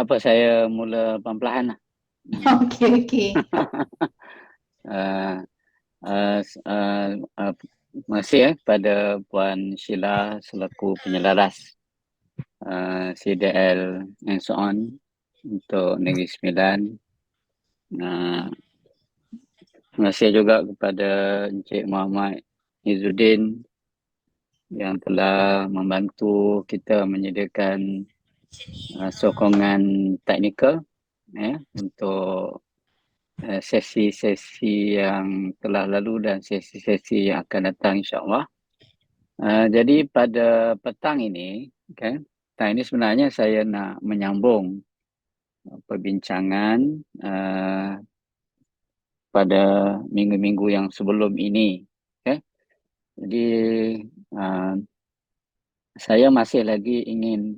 Tak apa, saya mula perlahan-lahan lah. Okey, okey. Uh, uh, uh, uh, Terima kasih kepada Puan Sheila selaku penyelaras CDL and so on untuk Negeri Sembilan. Terima kasih juga kepada Encik Muhammad Izzuddin yang telah membantu kita menyediakan sokongan teknikal untuk sesi-sesi yang telah lalu dan sesi-sesi yang akan datang insyaAllah. Jadi pada petang ini, petang ini sebenarnya saya nak menyambung perbincangan pada minggu-minggu yang sebelum ini. Jadi saya masih lagi ingin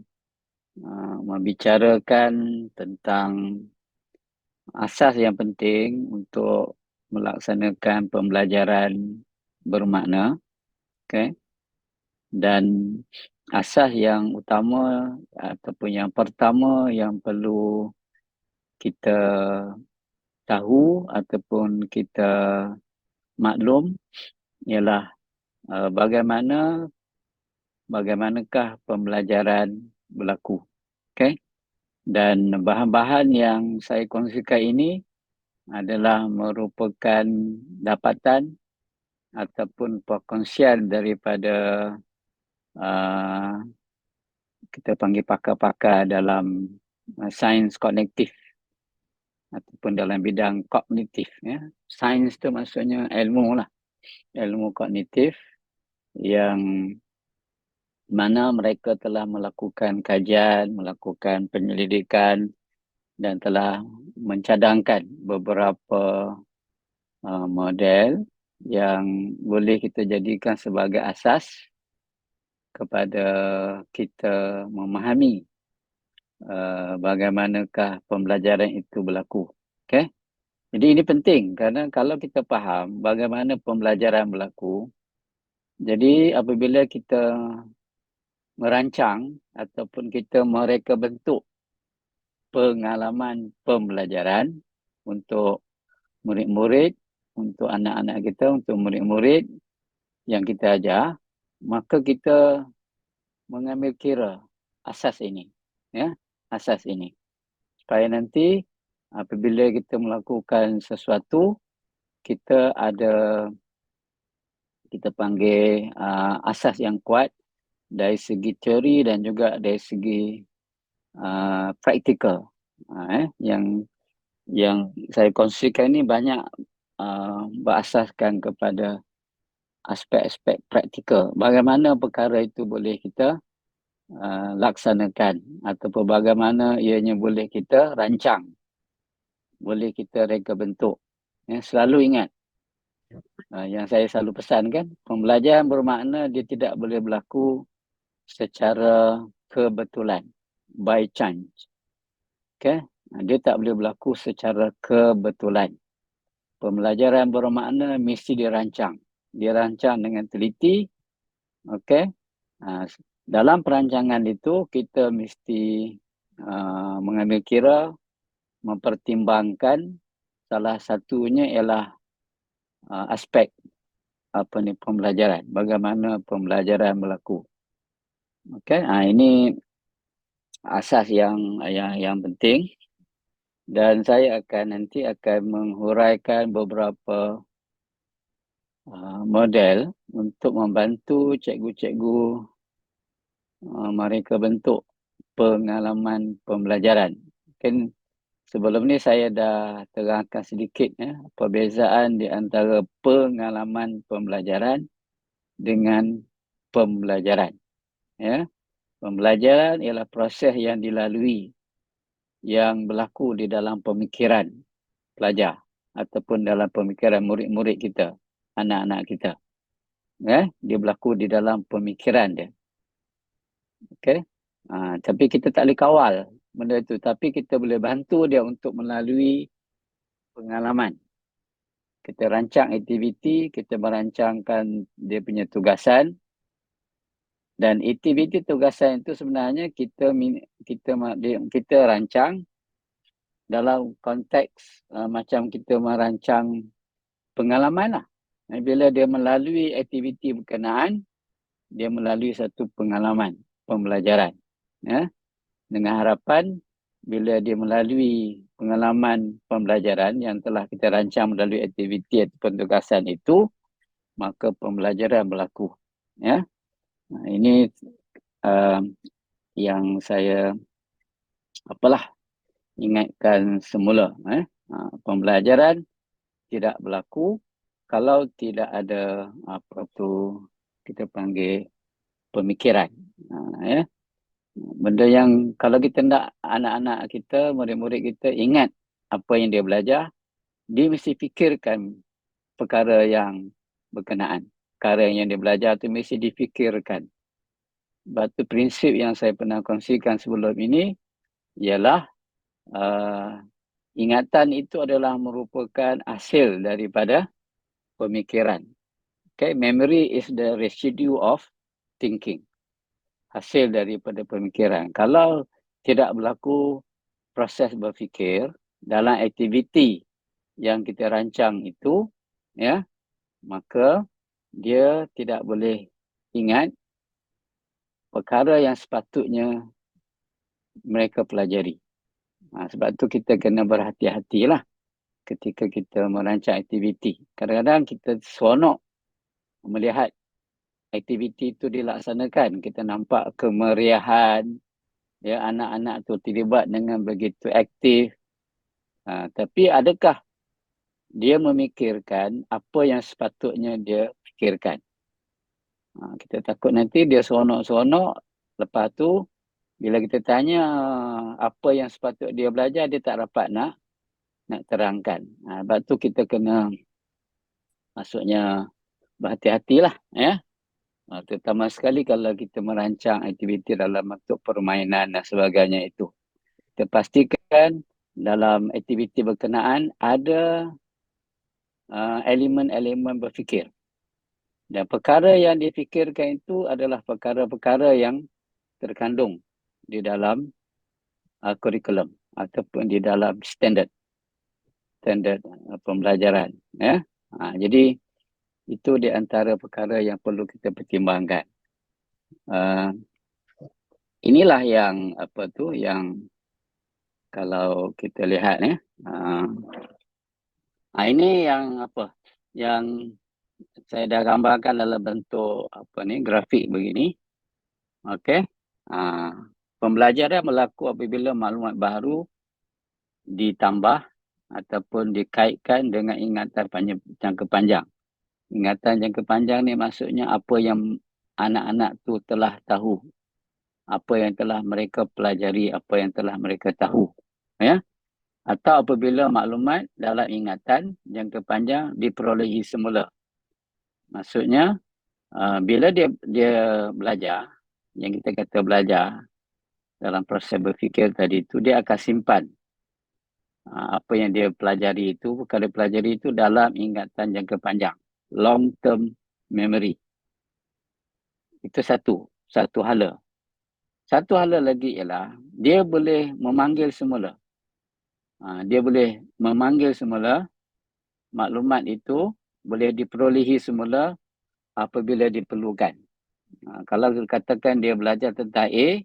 membicarakan tentang asas yang penting untuk melaksanakan pembelajaran bermakna, dan asas yang utama ataupun yang pertama yang perlu kita tahu ataupun kita maklum ialah bagaimanakah pembelajaran berlaku. Dan bahan-bahan yang saya kongsikan ini adalah merupakan dapatan ataupun perkongsian daripada kita panggil pakar-pakar dalam sains kognitif ataupun dalam bidang kognitif. Sains tu maksudnya ilmu lah. Ilmu kognitif yang mana mereka telah melakukan kajian, melakukan penyelidikan dan telah mencadangkan beberapa model yang boleh kita jadikan sebagai asas kepada kita memahami bagaimanakah pembelajaran itu berlaku. Jadi ini penting kerana kalau kita faham bagaimana pembelajaran berlaku, jadi apabila kita merancang ataupun kita mereka bentuk pengalaman pembelajaran untuk murid-murid, untuk anak-anak kita, untuk murid-murid yang kita ajar, maka kita mengambil kira asas ini. Asas ini. Supaya nanti apabila kita melakukan sesuatu, kita panggil asas yang kuat dari segi teori dan juga dari segi praktikal. Yang saya kongsikan ini banyak berasaskan kepada aspek-aspek praktikal. Bagaimana perkara itu boleh kita laksanakan ataupun bagaimana ianya boleh kita rancang, boleh kita reka bentuk. Selalu ingat yang saya selalu pesankan, pembelajaran bermakna dia tidak boleh berlaku secara kebetulan, by chance. Dia tak boleh berlaku secara kebetulan. Pembelajaran bermakna mesti dirancang. Dirancang dengan teliti. Dalam perancangan itu kita mesti mengambil kira, mempertimbangkan salah satunya ialah aspek pembelajaran. Bagaimana pembelajaran berlaku. Ini asas yang penting. Dan saya nanti akan menghuraikan beberapa model untuk membantu cikgu-cikgu mereka bentuk pengalaman pembelajaran. Sebelum ni saya dah terangkan sedikit perbezaan di antara pengalaman pembelajaran dengan pembelajaran. Pembelajaran ialah proses yang dilalui, yang berlaku di dalam pemikiran pelajar ataupun dalam pemikiran murid-murid kita, anak-anak kita. Dia berlaku di dalam pemikiran dia. Tapi kita tak boleh kawal benda itu. Tapi kita boleh bantu dia untuk melalui pengalaman. Kita rancang aktiviti, kita merancangkan dia punya tugasan. Dan aktiviti tugasan itu sebenarnya kita rancang dalam konteks macam kita merancang pengalaman lah. Bila dia melalui aktiviti berkenaan, dia melalui satu pengalaman pembelajaran. Ya? Dengan harapan bila dia melalui pengalaman pembelajaran yang telah kita rancang melalui aktiviti atau tugasan itu, maka pembelajaran berlaku. Ya? Ini yang saya ingatkan semula. Pembelajaran tidak berlaku kalau tidak ada kita panggil pemikiran. Ya. Benda yang kalau kita nak anak-anak kita, murid-murid kita ingat apa yang dia belajar, dia mesti fikirkan perkara yang berkenaan. Perkara yang dia belajar tu mesti difikirkan. Sebab tu prinsip yang saya pernah kongsikan sebelum ini ialah ingatan itu adalah merupakan hasil daripada pemikiran. Okay, memory is the residue of thinking. Hasil daripada pemikiran. Kalau tidak berlaku proses berfikir dalam aktiviti yang kita rancang itu, ya, maka dia tidak boleh ingat perkara yang sepatutnya mereka pelajari. Sebab tu kita kena berhati-hatilah ketika kita merancang aktiviti. Kadang-kadang kita seronok melihat aktiviti itu dilaksanakan. Kita nampak kemeriahan, ya, anak-anak tu terlibat dengan begitu aktif. Tapi adakah dia memikirkan apa yang sepatutnya dia fikirkan? Kita takut nanti dia seronok-seronok, lepas tu bila kita tanya apa yang sepatutnya dia belajar, dia tak dapat nak terangkan. Sebab tu kita kena maksudnya berhati-hatilah, ya. Terutama sekali kalau kita merancang aktiviti dalam bentuk permainan dan sebagainya itu. Kita pastikan dalam aktiviti berkenaan ada elemen-elemen berfikir. Dan perkara yang difikirkan itu adalah perkara-perkara yang terkandung di dalam kurikulum ataupun di dalam standard pembelajaran. Ya? Jadi itu di antara perkara yang perlu kita pertimbangkan. Inilah yang yang kalau kita lihat, ya. Ini yang yang saya dah gambarkan dalam bentuk grafik begini. Okey. Pembelajaran berlaku apabila maklumat baru ditambah ataupun dikaitkan dengan ingatan jangka panjang. Ingatan jangka panjang ni maksudnya apa yang anak-anak tu telah tahu, apa yang telah mereka pelajari, apa yang telah mereka tahu, ya. Atau apabila maklumat dalam ingatan jangka panjang diperolehi semula. Maksudnya bila dia belajar, yang kita kata belajar dalam proses berfikir tadi itu, dia akan simpan apa yang dia pelajari itu, perkara pelajari itu dalam ingatan jangka panjang, long term memory. Itu satu hala. Satu hala lagi ialah dia boleh memanggil semula. Dia boleh memanggil semula maklumat itu, boleh diperolehi semula apabila diperlukan. Kalau katakan dia belajar tentang A,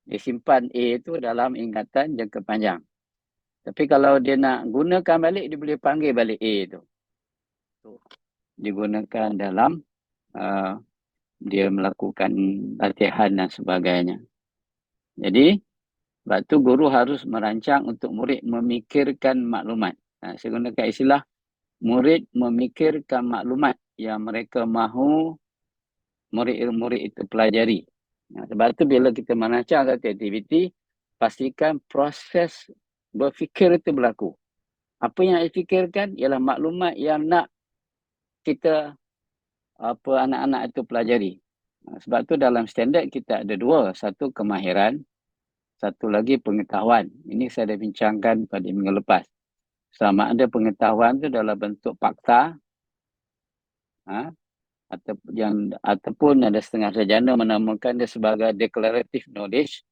dia simpan A itu dalam ingatan jangka panjang. Tapi kalau dia nak gunakan balik, dia boleh panggil balik A itu. Digunakan dalam dia melakukan latihan dan sebagainya. Jadi, sebab tu guru harus merancang untuk murid memikirkan maklumat. Saya gunakan istilah murid memikirkan maklumat yang mereka mahu murid-murid itu pelajari. Sebab tu bila kita merancang satu aktiviti, pastikan proses berfikir itu berlaku. Apa yang difikirkan ialah maklumat yang nak kita anak-anak itu pelajari. Sebab tu dalam standard kita ada dua. Satu kemahiran, satu lagi pengetahuan. Ini saya dah bincangkan pada minggu lepas. Sama ada pengetahuan tu dalam bentuk fakta, ataupun ada setengah sarjana menamakan dia sebagai declarative knowledge,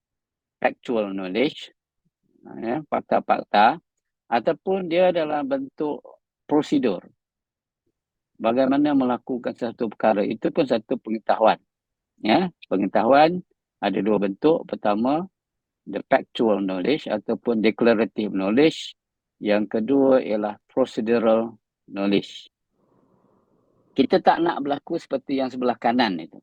factual knowledge, ya, fakta-fakta, ataupun dia dalam bentuk prosedur. Bagaimana melakukan satu perkara, itu pun satu pengetahuan. Ya, pengetahuan ada dua bentuk. Pertama, the factual knowledge ataupun declarative knowledge. Yang kedua ialah procedural knowledge. Kita tak nak berlaku seperti yang sebelah kanan itu.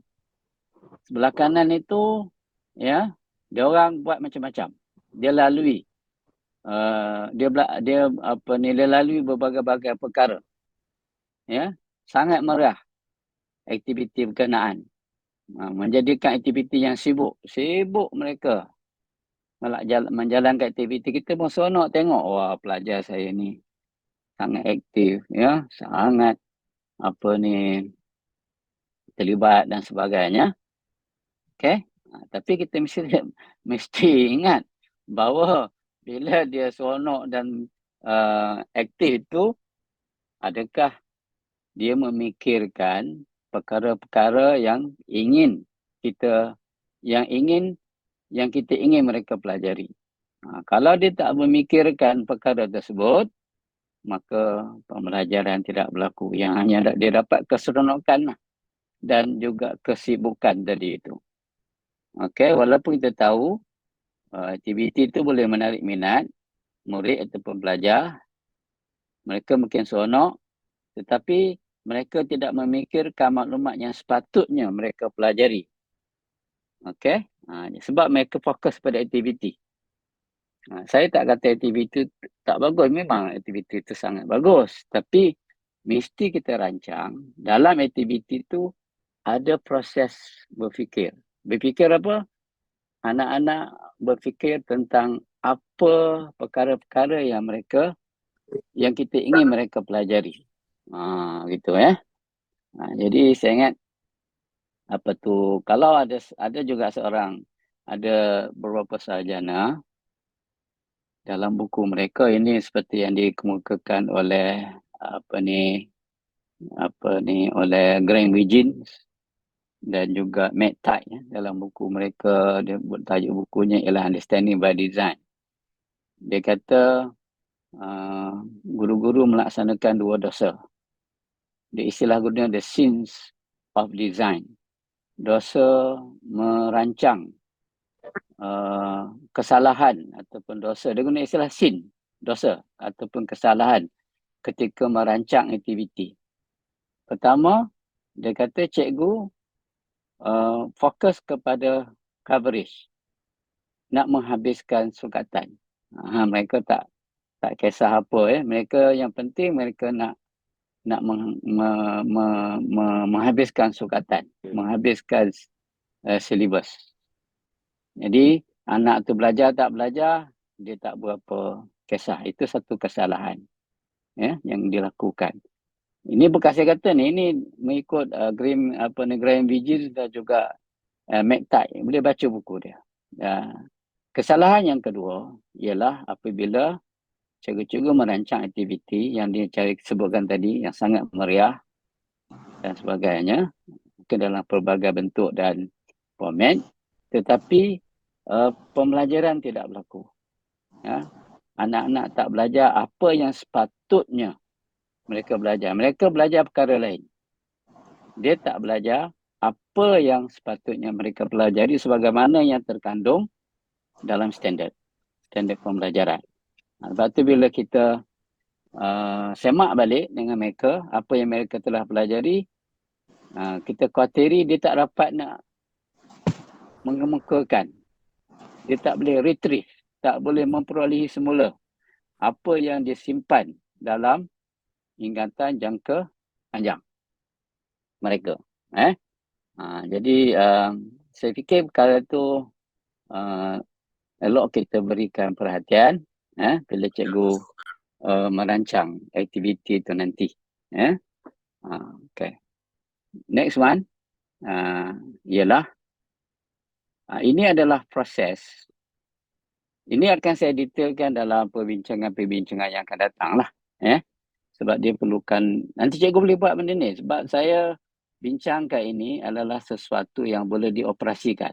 Sebelah kanan itu, ya, dia orang buat macam-macam. Dia lalui, dia lalui berbagai-bagai perkara. Ya, sangat merah aktiviti berkenaan. Menjadikan aktiviti yang sibuk. Sibuk mereka menjalankan aktiviti. Kita pun seronok tengok, wah, pelajar saya ni sangat aktif, ya, sangat terlibat dan sebagainya. Okey. Tapi kita mesti ingat bahawa bila dia seronok dan aktif itu, adakah dia memikirkan perkara-perkara yang kita ingin mereka pelajari. Kalau dia tak memikirkan perkara tersebut, maka pembelajaran tidak berlaku. Yang hanya dia dapat keseronokan dan juga kesibukan tadi itu. Okey, walaupun kita tahu aktiviti itu boleh menarik minat murid ataupun pelajar, mereka mungkin seronok, tetapi mereka tidak memikirkan maklumat yang sepatutnya mereka pelajari. Okey, sebab mereka fokus pada aktiviti. Saya tak kata aktiviti tak bagus, memang aktiviti itu sangat bagus. Tapi mesti kita rancang, dalam aktiviti itu ada proses berfikir. Berfikir apa? Anak-anak berfikir tentang apa perkara-perkara yang kita ingin mereka pelajari. Gitu ya. Jadi saya ingat kalau ada juga ada beberapa sarjana dalam buku mereka ini seperti yang dikemukakan oleh oleh Graham Wiggins dan juga Matt Tye, dalam buku mereka. Dia tajuk bukunya ialah Understanding by Design. Dia kata guru-guru melaksanakan dua dosa. Dia istilah guna the sins of design. Dosa merancang, kesalahan ataupun dosa. Dia guna istilah sin, dosa ataupun kesalahan ketika merancang aktiviti. Pertama, dia kata cikgu fokus kepada coverage, nak menghabiskan sukatan. Mereka tak kisah apa. Mereka yang penting mereka nak menghabiskan sukatan, menghabiskan silibus. Jadi anak tu belajar tak belajar, dia tak berapa kisah. Itu satu kesalahan, ya, yang dilakukan. Ini bukan saya kata ni, ini mengikut Graham Wiggins dan juga Matt Tye. Boleh baca buku dia. Kesalahan yang kedua ialah apabila cikgu-cikgu merancang aktiviti yang dia sebutkan tadi, yang sangat meriah dan sebagainya, ke dalam pelbagai bentuk dan format, tetapi pembelajaran tidak berlaku. Ya. Anak-anak tak belajar apa yang sepatutnya mereka belajar. Mereka belajar perkara lain. Dia tak belajar apa yang sepatutnya mereka pelajari sebagaimana yang terkandung dalam standard pembelajaran. Lepas tu bila kita semak balik dengan mereka, apa yang mereka telah pelajari, kita kuatiri dia tak dapat nak mengemukakan. Dia tak boleh retrieve, tak boleh memperolehi semula apa yang dia simpan dalam ingatan jangka panjang mereka. Jadi saya fikir perkara itu elok kita berikan perhatian bila cikgu merancang aktiviti itu nanti. Okay. Next one ialah ini adalah proses. Ini akan saya detailkan dalam perbincangan yang akan datang lah. Sebab dia perlukan, nanti cikgu boleh buat benda ni. Sebab saya bincangkan ini adalah sesuatu yang boleh dioperasikan.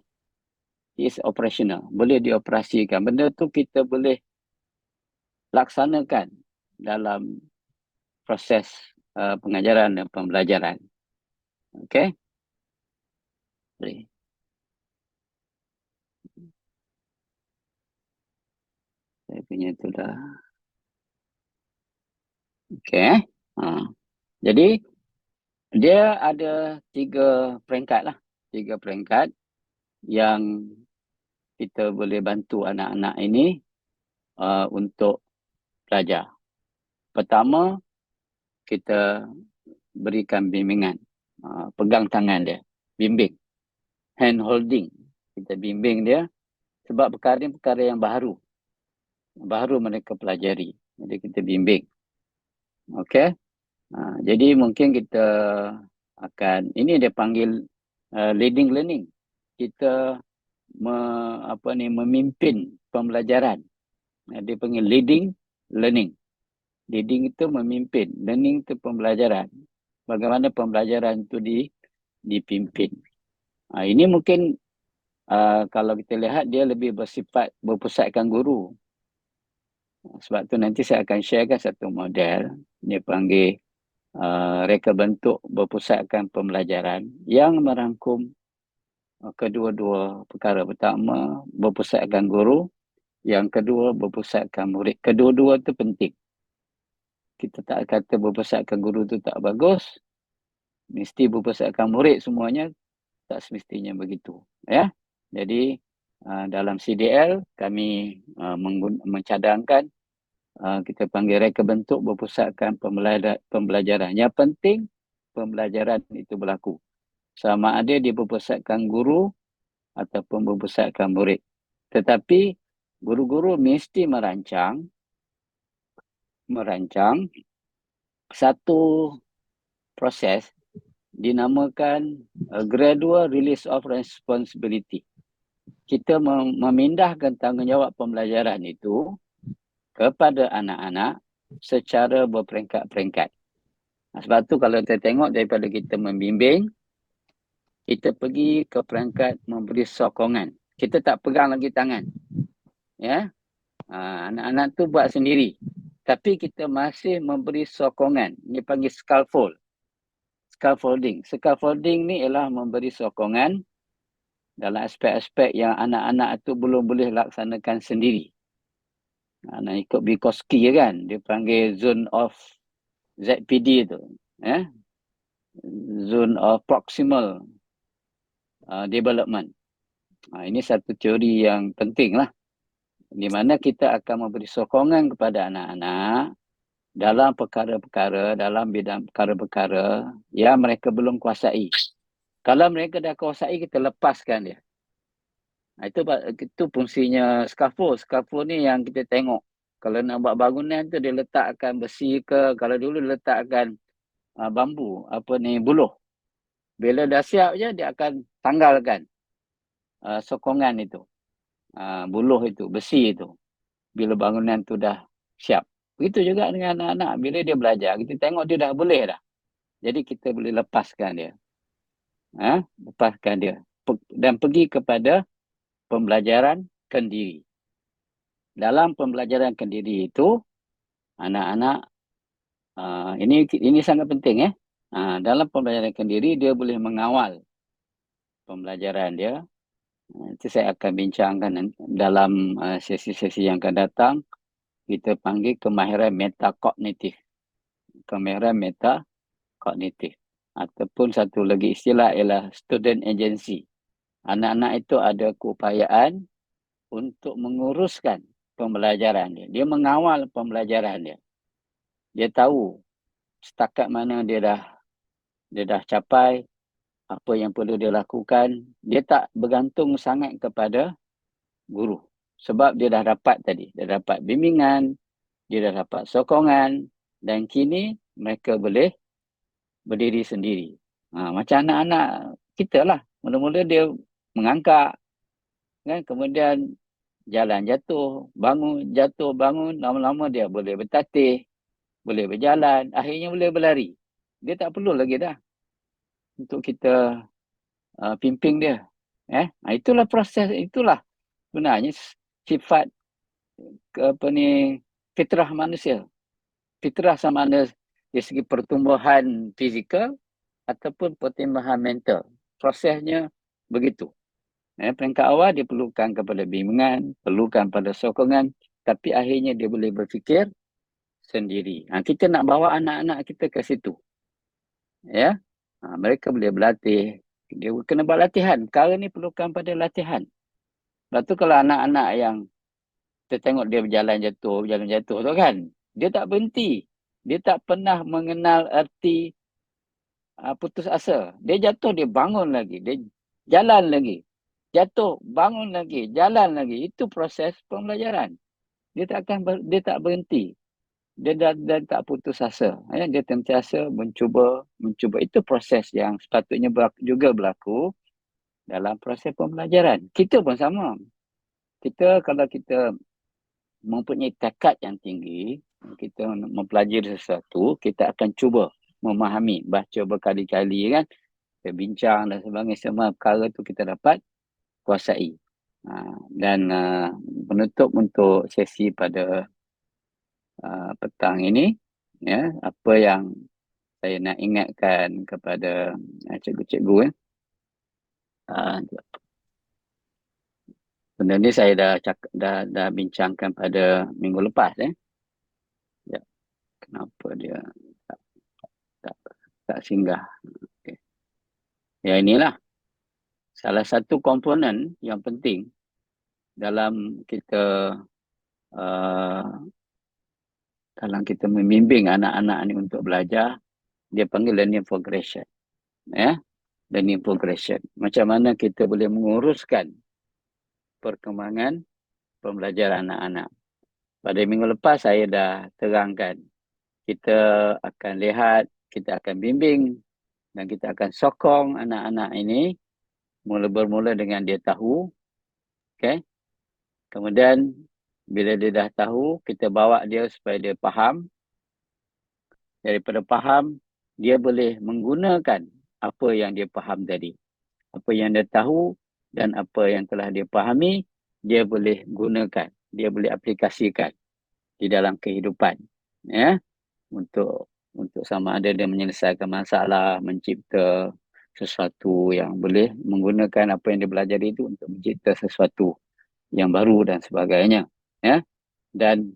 Is operational, boleh dioperasikan. Benda tu kita boleh laksanakan dalam proses pengajaran dan pembelajaran. Okey? Boleh. Saya punya tu dah. Okey. Jadi, dia ada 3 peringkat lah. 3 peringkat yang kita boleh bantu anak-anak ini untuk belajar. Pertama, kita berikan bimbingan. Pegang tangan dia. Bimbing. Hand holding. Kita bimbing dia. Sebab perkara ini perkara yang baru. Baru mereka pelajari. Jadi kita bimbing. Okey. Jadi mungkin kita akan, ini dia panggil leading learning. Kita memimpin pembelajaran. Dia panggil leading learning. Leading itu memimpin, learning itu pembelajaran. Bagaimana pembelajaran itu dipimpin. Ini mungkin kalau kita lihat dia lebih bersifat berpusatkan guru. Sebab tu nanti saya akan sharekan satu model. Dia panggil reka bentuk berpusatkan pembelajaran yang merangkum kedua-dua perkara. Pertama, berpusatkan guru. Yang kedua, berpusatkan murid. Kedua-dua tu penting. Kita tak kata berpusatkan guru tu tak bagus. Mesti berpusatkan murid semuanya. Tak semestinya begitu. Ya. Jadi, dalam CDL, kami mencadangkan kita panggil reka bentuk berpusatkan pembelajaran. Yang penting, pembelajaran itu berlaku. Sama ada dia berpusatkan guru ataupun berpusatkan murid. Tetapi, guru-guru mesti merancang satu proses dinamakan gradual release of responsibility. Kita memindahkan tanggungjawab pembelajaran itu kepada anak-anak secara berperingkat-peringkat. Sebab tu kalau kita tengok daripada kita membimbing, kita pergi ke peringkat memberi sokongan. Kita tak pegang lagi tangan. Ya, anak-anak tu buat sendiri. Tapi kita masih memberi sokongan. Ini panggil scaffold. Scaffolding. Scaffolding ni ialah memberi sokongan dalam aspek-aspek yang anak-anak tu belum boleh laksanakan sendiri. Nak ikut Vygotsky kan, dia panggil zone of ZPD tu. Zone of proximal development. Ini satu teori yang penting lah. Di mana kita akan memberi sokongan kepada anak-anak dalam perkara-perkara, dalam bidang perkara-perkara yang mereka belum kuasai. Kalau mereka dah kuasai, kita lepaskan dia. Itu fungsinya scaffold. Scaffold ni yang kita tengok. Kalau nak buat bangunan tu dia letakkan besi ke, kalau dulu letakkan bambu, buluh. Bila dah siap je dia akan tanggalkan sokongan itu. Buluh itu, besi itu. Bila bangunan tu dah siap. Begitu juga dengan anak-anak. Bila dia belajar, kita tengok dia dah boleh dah. Jadi kita boleh lepaskan dia. Lepaskan dia. Dan pergi kepada pembelajaran kendiri. Dalam pembelajaran kendiri itu, anak-anak, ini sangat penting. Dalam pembelajaran kendiri, dia boleh mengawal pembelajaran dia. Itu saya akan bincangkan dalam sesi-sesi yang akan datang. Kita panggil kemahiran metakognitif. Kemahiran metakognitif. Ataupun satu lagi istilah ialah student agency. Anak-anak itu ada keupayaan untuk menguruskan pembelajaran dia. Dia mengawal pembelajaran dia. Dia tahu setakat mana dia dah capai, apa yang perlu dia lakukan. Dia tak bergantung sangat kepada guru. Sebab dia dah dapat tadi. Dia dapat bimbingan, dia dah dapat sokongan, dan kini mereka boleh berdiri sendiri. Macam anak-anak kita lah. Mula-mula dia mengangkat, kan? Kemudian jalan jatuh, bangun, lama-lama dia boleh bertatih, boleh berjalan, akhirnya boleh berlari. Dia tak perlu lagi dah untuk kita pimpin dia. Itulah proses, itulah sebenarnya sifat fitrah manusia. Fitrah sama ada dari segi pertumbuhan fizikal ataupun pertumbuhan mental. Prosesnya begitu. Peringkat awal dia perlukan kepada bimbingan, perlukan pada sokongan, tapi akhirnya dia boleh berfikir sendiri. Kita nak bawa anak-anak kita ke situ. Ya, mereka boleh berlatih. Dia kena buat latihan. Perkara ni perlukan pada latihan. Lepas tu kalau anak-anak yang kita tengok dia berjalan jatuh tu kan, dia tak berhenti. Dia tak pernah mengenal erti putus asa. Dia jatuh, dia bangun lagi. Dia jalan lagi. Jatuh, bangun lagi, jalan lagi. Itu proses pembelajaran. Dia tak berhenti. Dia tak putus asa. Dia sentiasa mencuba. Itu proses yang sepatutnya juga berlaku dalam proses pembelajaran. Kita pun sama. Kalau kita mempunyai tekad yang tinggi, kita mempelajari sesuatu, kita akan cuba memahami, baca berkali-kali kan, kita bincang dan sebagainya, semua perkara tu kita dapat kuasai. Dan penutup untuk sesi pada petang ini, ya, apa yang saya nak ingatkan kepada cikgu-cikgu, benda ni saya dah bincangkan pada minggu lepas. Ya, kenapa dia tak singgah. Okay. Ya, inilah salah satu komponen yang penting dalam kita dalam kita membimbing anak-anak ni untuk belajar. Dia panggil learning progression. Learning progression. Macam mana kita boleh menguruskan perkembangan pembelajaran anak-anak. Pada minggu lepas saya dah terangkan. Kita akan lihat, kita akan bimbing dan kita akan sokong anak-anak ini bermula dengan dia tahu. Okay. Kemudian bila dia dah tahu, kita bawa dia supaya dia faham. Daripada faham, dia boleh menggunakan apa yang dia faham tadi. Apa yang dia tahu dan apa yang telah dia fahami, dia boleh gunakan. Dia boleh aplikasikan di dalam kehidupan. Ya, untuk sama ada dia menyelesaikan masalah, mencipta sesuatu yang boleh menggunakan apa yang dia belajar itu untuk mencipta sesuatu yang baru dan sebagainya. Ya, dan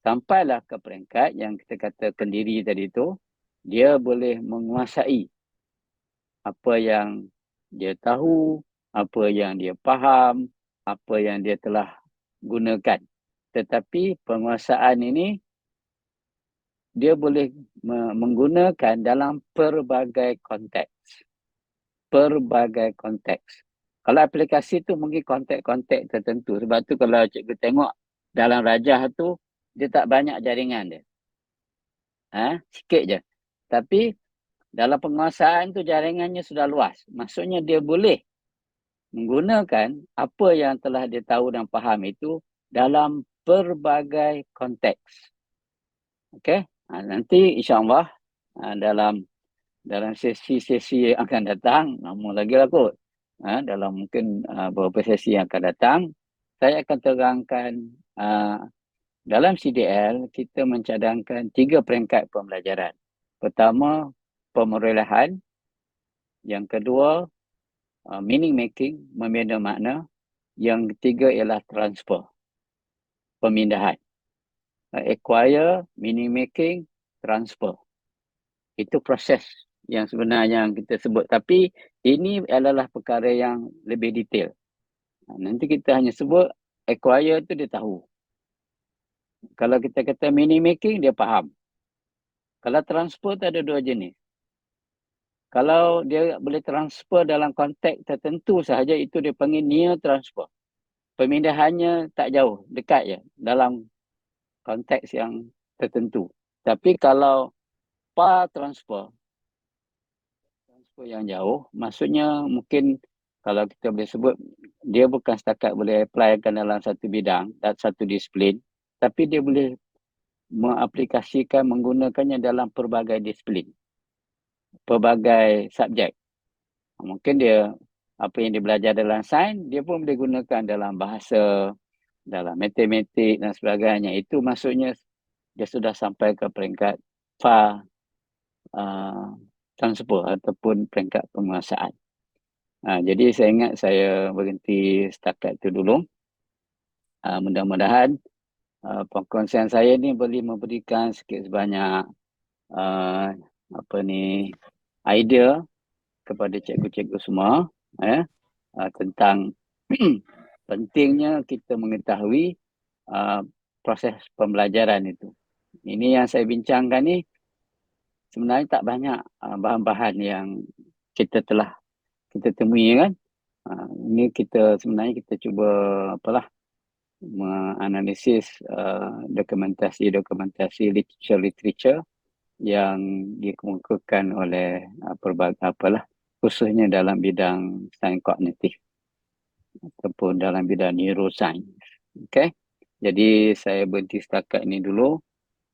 sampailah ke peringkat yang kita kata pendiri tadi tu, dia boleh menguasai apa yang dia tahu, apa yang dia faham, apa yang dia telah gunakan. Tetapi penguasaan ini dia boleh menggunakan dalam pelbagai konteks. Pelbagai konteks. Kalau aplikasi tu mungkin konteks-konteks tertentu. Sebab tu kalau cikgu tengok dalam rajah tu, dia tak banyak jaringan dia. Sikit je. Tapi dalam penguasaan tu jaringannya sudah luas. Maksudnya dia boleh menggunakan apa yang telah dia tahu dan faham itu dalam pelbagai konteks. Okey? Nanti insya-Allah dalam sesi-sesi yang akan datang, lama lagi lah kot. Dalam mungkin beberapa sesi yang akan datang, saya akan terangkan dalam CDL kita mencadangkan 3 peringkat pembelajaran. Pertama, pemerolehan. Yang kedua, meaning making, membina makna. Yang ketiga ialah transfer, pemindahan. Acquire, meaning making, transfer. Itu proses yang sebenarnya yang kita sebut. Tapi ini adalah perkara yang lebih detail. Nanti kita hanya sebut acquire tu dia tahu. Kalau kita kata meaning making, dia faham. Kalau transfer tu ada 2 jenis. Kalau dia boleh transfer dalam konteks tertentu sahaja, itu dia panggil near transfer. Pemindahannya tak jauh, dekat je dalam konteks yang tertentu. Tapi kalau far transfer yang jauh, maksudnya mungkin kalau kita boleh sebut, dia bukan setakat boleh applykan dalam satu bidang, dan satu disiplin, tapi dia boleh mengaplikasikan, menggunakannya dalam pelbagai disiplin, pelbagai subjek. Mungkin dia apa yang dia belajar dalam sains, dia pun boleh gunakan dalam bahasa, dalam matematik dan sebagainya. Itu maksudnya dia sudah sampai ke peringkat far transfer ataupun peringkat penguasaan. Jadi saya ingat saya berhenti setakat itu dulu. Mudah-mudahan perkongsian saya ni boleh memberikan sikit sebanyak idea kepada cikgu-cikgu semua tentang pentingnya kita mengetahui proses pembelajaran itu. Ini yang saya bincangkan ni sebenarnya tak banyak bahan-bahan yang kita temui kan. Ini sebenarnya kita cuba menganalisis dokumentasi literature yang dikemukakan oleh pelbagai khususnya dalam bidang sains kognitif ataupun dalam bidang neuroscience. Okay. Jadi saya berhenti setakat ini dulu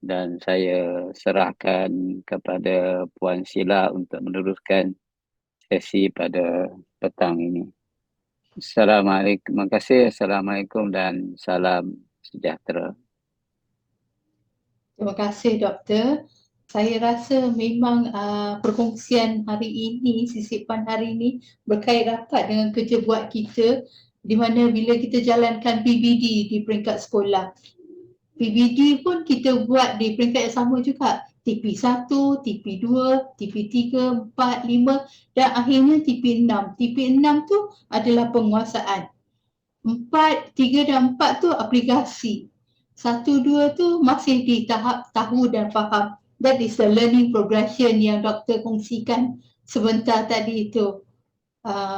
dan saya serahkan kepada Puan Sheila untuk meneruskan sesi pada petang ini. Assalamualaikum. Terima kasih. Assalamualaikum dan salam sejahtera. Terima kasih Doktor. Saya rasa memang perkongsian hari ini, sisipan hari ini berkait rapat dengan kerja buat kita di mana bila kita jalankan PBD di peringkat sekolah. PBD pun kita buat di peringkat yang sama juga. TP1, TP2, TP3, 4, 5 dan akhirnya TP6. TP6 tu adalah penguasaan. 4, 3 dan 4 tu aplikasi. 1, 2 tu masih di tahap tahu dan faham. That is the learning progression yang doktor kongsikan sebentar tadi itu.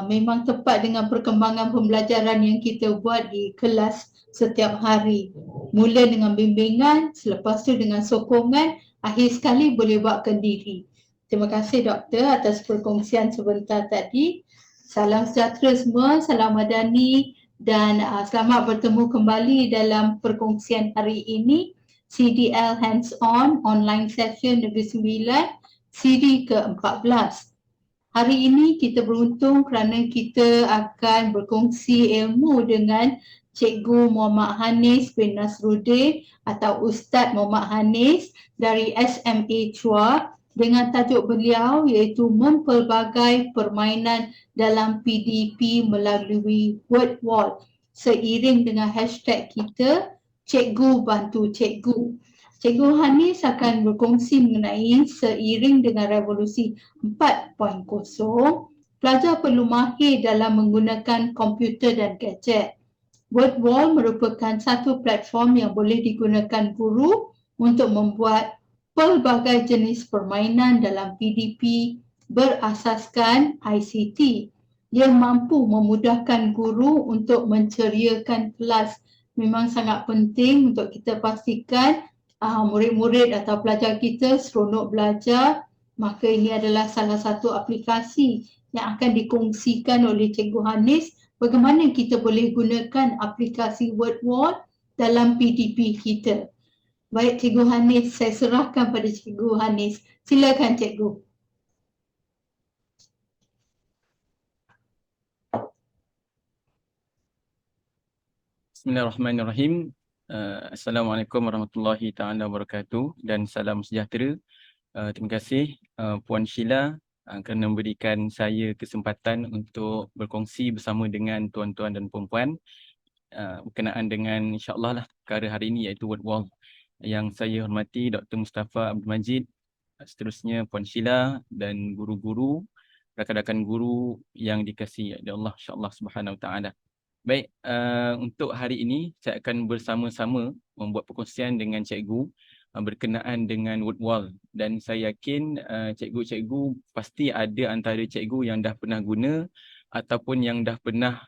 Memang tepat dengan perkembangan pembelajaran yang kita buat di kelas setiap hari. Mula dengan bimbingan, selepas tu dengan sokongan, akhir sekali boleh buatkan diri. Terima kasih doktor atas perkongsian sebentar tadi. Salam sejahtera semua, salam madani dan selamat bertemu kembali dalam perkongsian hari ini. CDL Hands On Online Session Negeri Sembilan, siri ke-14. Hari ini kita beruntung kerana kita akan berkongsi ilmu dengan Cikgu Muhammad Hanis bin Nasruddin atau Ustaz Muhammad Hanis dari SMA Chua dengan tajuk beliau iaitu mempelbagai permainan dalam PDP melalui word wall seiring dengan hashtag kita Cikgu Bantu Cikgu. Cikgu Hanis akan berkongsi mengenai seiring dengan revolusi 4.0, pelajar perlu mahir dalam menggunakan komputer dan gadget. Word Wall merupakan satu platform yang boleh digunakan guru untuk membuat pelbagai jenis permainan dalam PDP berasaskan ICT. Ia mampu memudahkan guru untuk menceriakan kelas. Memang sangat penting untuk kita pastikan murid-murid atau pelajar kita seronok belajar, maka ini adalah salah satu aplikasi yang akan dikongsikan oleh Cikgu Hanis bagaimana kita boleh gunakan aplikasi Word Wall dalam PDP kita. Baik Cikgu Hanis, saya serahkan pada Cikgu Hanis. Silakan Cikgu. Bismillahirrahmanirrahim. Assalamualaikum warahmatullahi taala wabarakatuh dan salam sejahtera. Terima kasih Puan Sheila kerana memberikan saya kesempatan untuk berkongsi bersama dengan tuan-tuan dan puan-puan berkenaan dengan insya-Allah lah perkara hari ini iaitu Word Wall. Yang saya hormati Dr. Mustafa Abdul Majid, seterusnya Puan Sheila dan guru-guru, rakan-rakan guru yang dikasihi oleh Allah insya-Allah Subhanahu Wa Taala. Baik, untuk hari ini saya akan bersama-sama membuat perkongsian dengan cikgu berkenaan dengan word wall dan saya yakin cikgu-cikgu pasti ada antara cikgu yang dah pernah guna ataupun yang dah pernah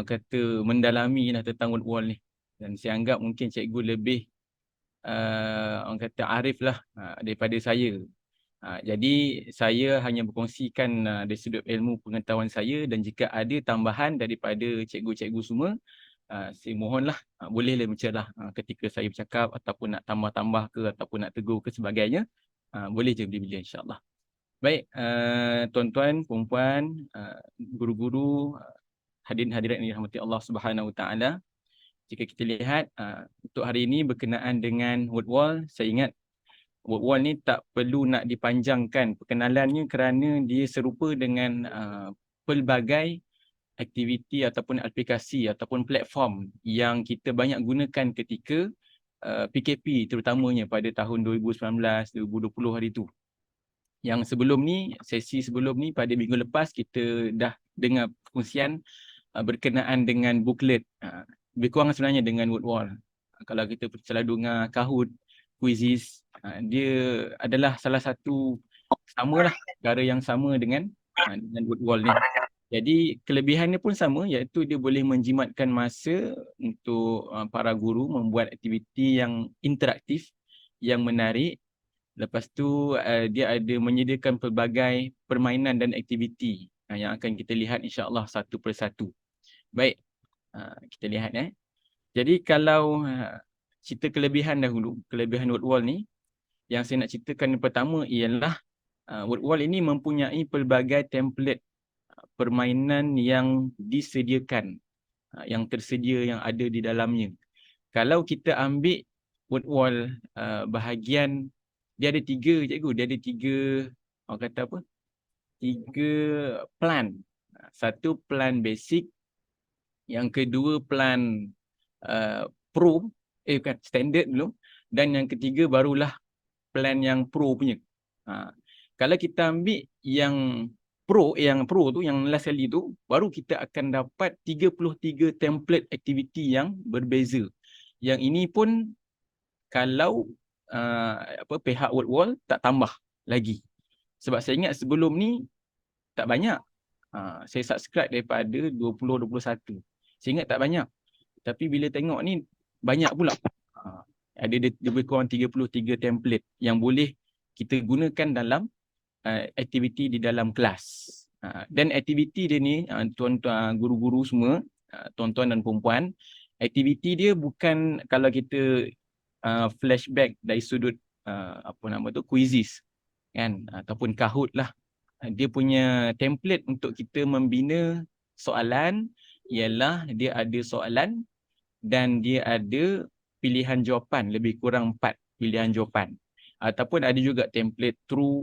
kata mendalami lah tentang word wall ni, dan saya anggap mungkin cikgu lebih orang kata arif lah daripada saya. Jadi saya hanya berkongsikan dari sudut ilmu pengetahuan saya, dan jika ada tambahan daripada cikgu-cikgu semua, saya mohonlah bolehlah mencerah ketika saya bercakap ataupun nak tambah-tambah ke ataupun nak tegur ke sebagainya, boleh je bila-bila insya-Allah. Baik, tuan-tuan, puan-puan, guru-guru, hadirin-hadirat yang dirahmati Allah Subhanahu Wa Taala. Jika kita lihat untuk hari ini berkenaan dengan word wall, saya ingat word wall ni tak perlu nak dipanjangkan perkenalannya kerana dia serupa dengan pelbagai aktiviti ataupun aplikasi ataupun platform yang kita banyak gunakan ketika PKP terutamanya pada tahun 2019, 2020 hari itu. Yang sebelum ni, sesi sebelum ni pada minggu lepas kita dah dengar perkongsian berkenaan dengan booklet. Lebih kurang sebenarnya dengan word wall. Kalau kita selalu dengar Kahoot, Quizizz, dia adalah salah satu samalah perkara yang sama dengan word wall ni. Jadi kelebihannya pun sama, iaitu dia boleh menjimatkan masa untuk para guru membuat aktiviti yang interaktif, yang menarik. Lepas tu dia ada menyediakan pelbagai permainan dan aktiviti yang akan kita lihat insya-Allah satu persatu. Baik, kita lihat Jadi kalau cerita kelebihan dahulu, kelebihan word wall ni, yang saya nak ceritakan yang pertama ialah word wall ini mempunyai pelbagai template permainan yang disediakan, yang tersedia, yang ada di dalamnya. Kalau kita ambil word wall bahagian, dia ada 3, cikgu. Dia ada 3, orang kata apa? 3 plan. Satu plan basic, yang kedua plan pro, bukan, standard dulu. Dan yang ketiga barulah plan yang pro punya. Kalau kita ambil yang pro tu, yang last kali tu, baru kita akan dapat 33 template aktiviti yang berbeza. Yang ini pun kalau pihak word wall tak tambah lagi. Sebab saya ingat sebelum ni tak banyak. Saya subscribe daripada 2021. Saya ingat tak banyak. Tapi bila tengok ni banyak pula. Ada lebih kurang 33 template yang boleh kita gunakan dalam aktiviti di dalam kelas. Dan aktiviti dia ni, tuan-tuan guru-guru semua, tuan-tuan dan perempuan, aktiviti dia bukan kalau kita flashback dari sudut Quizizz kan, ataupun Kahoot lah. Dia punya template untuk kita membina soalan ialah dia ada soalan dan dia ada pilihan jawapan, lebih kurang 4 pilihan jawapan. Ataupun ada juga template true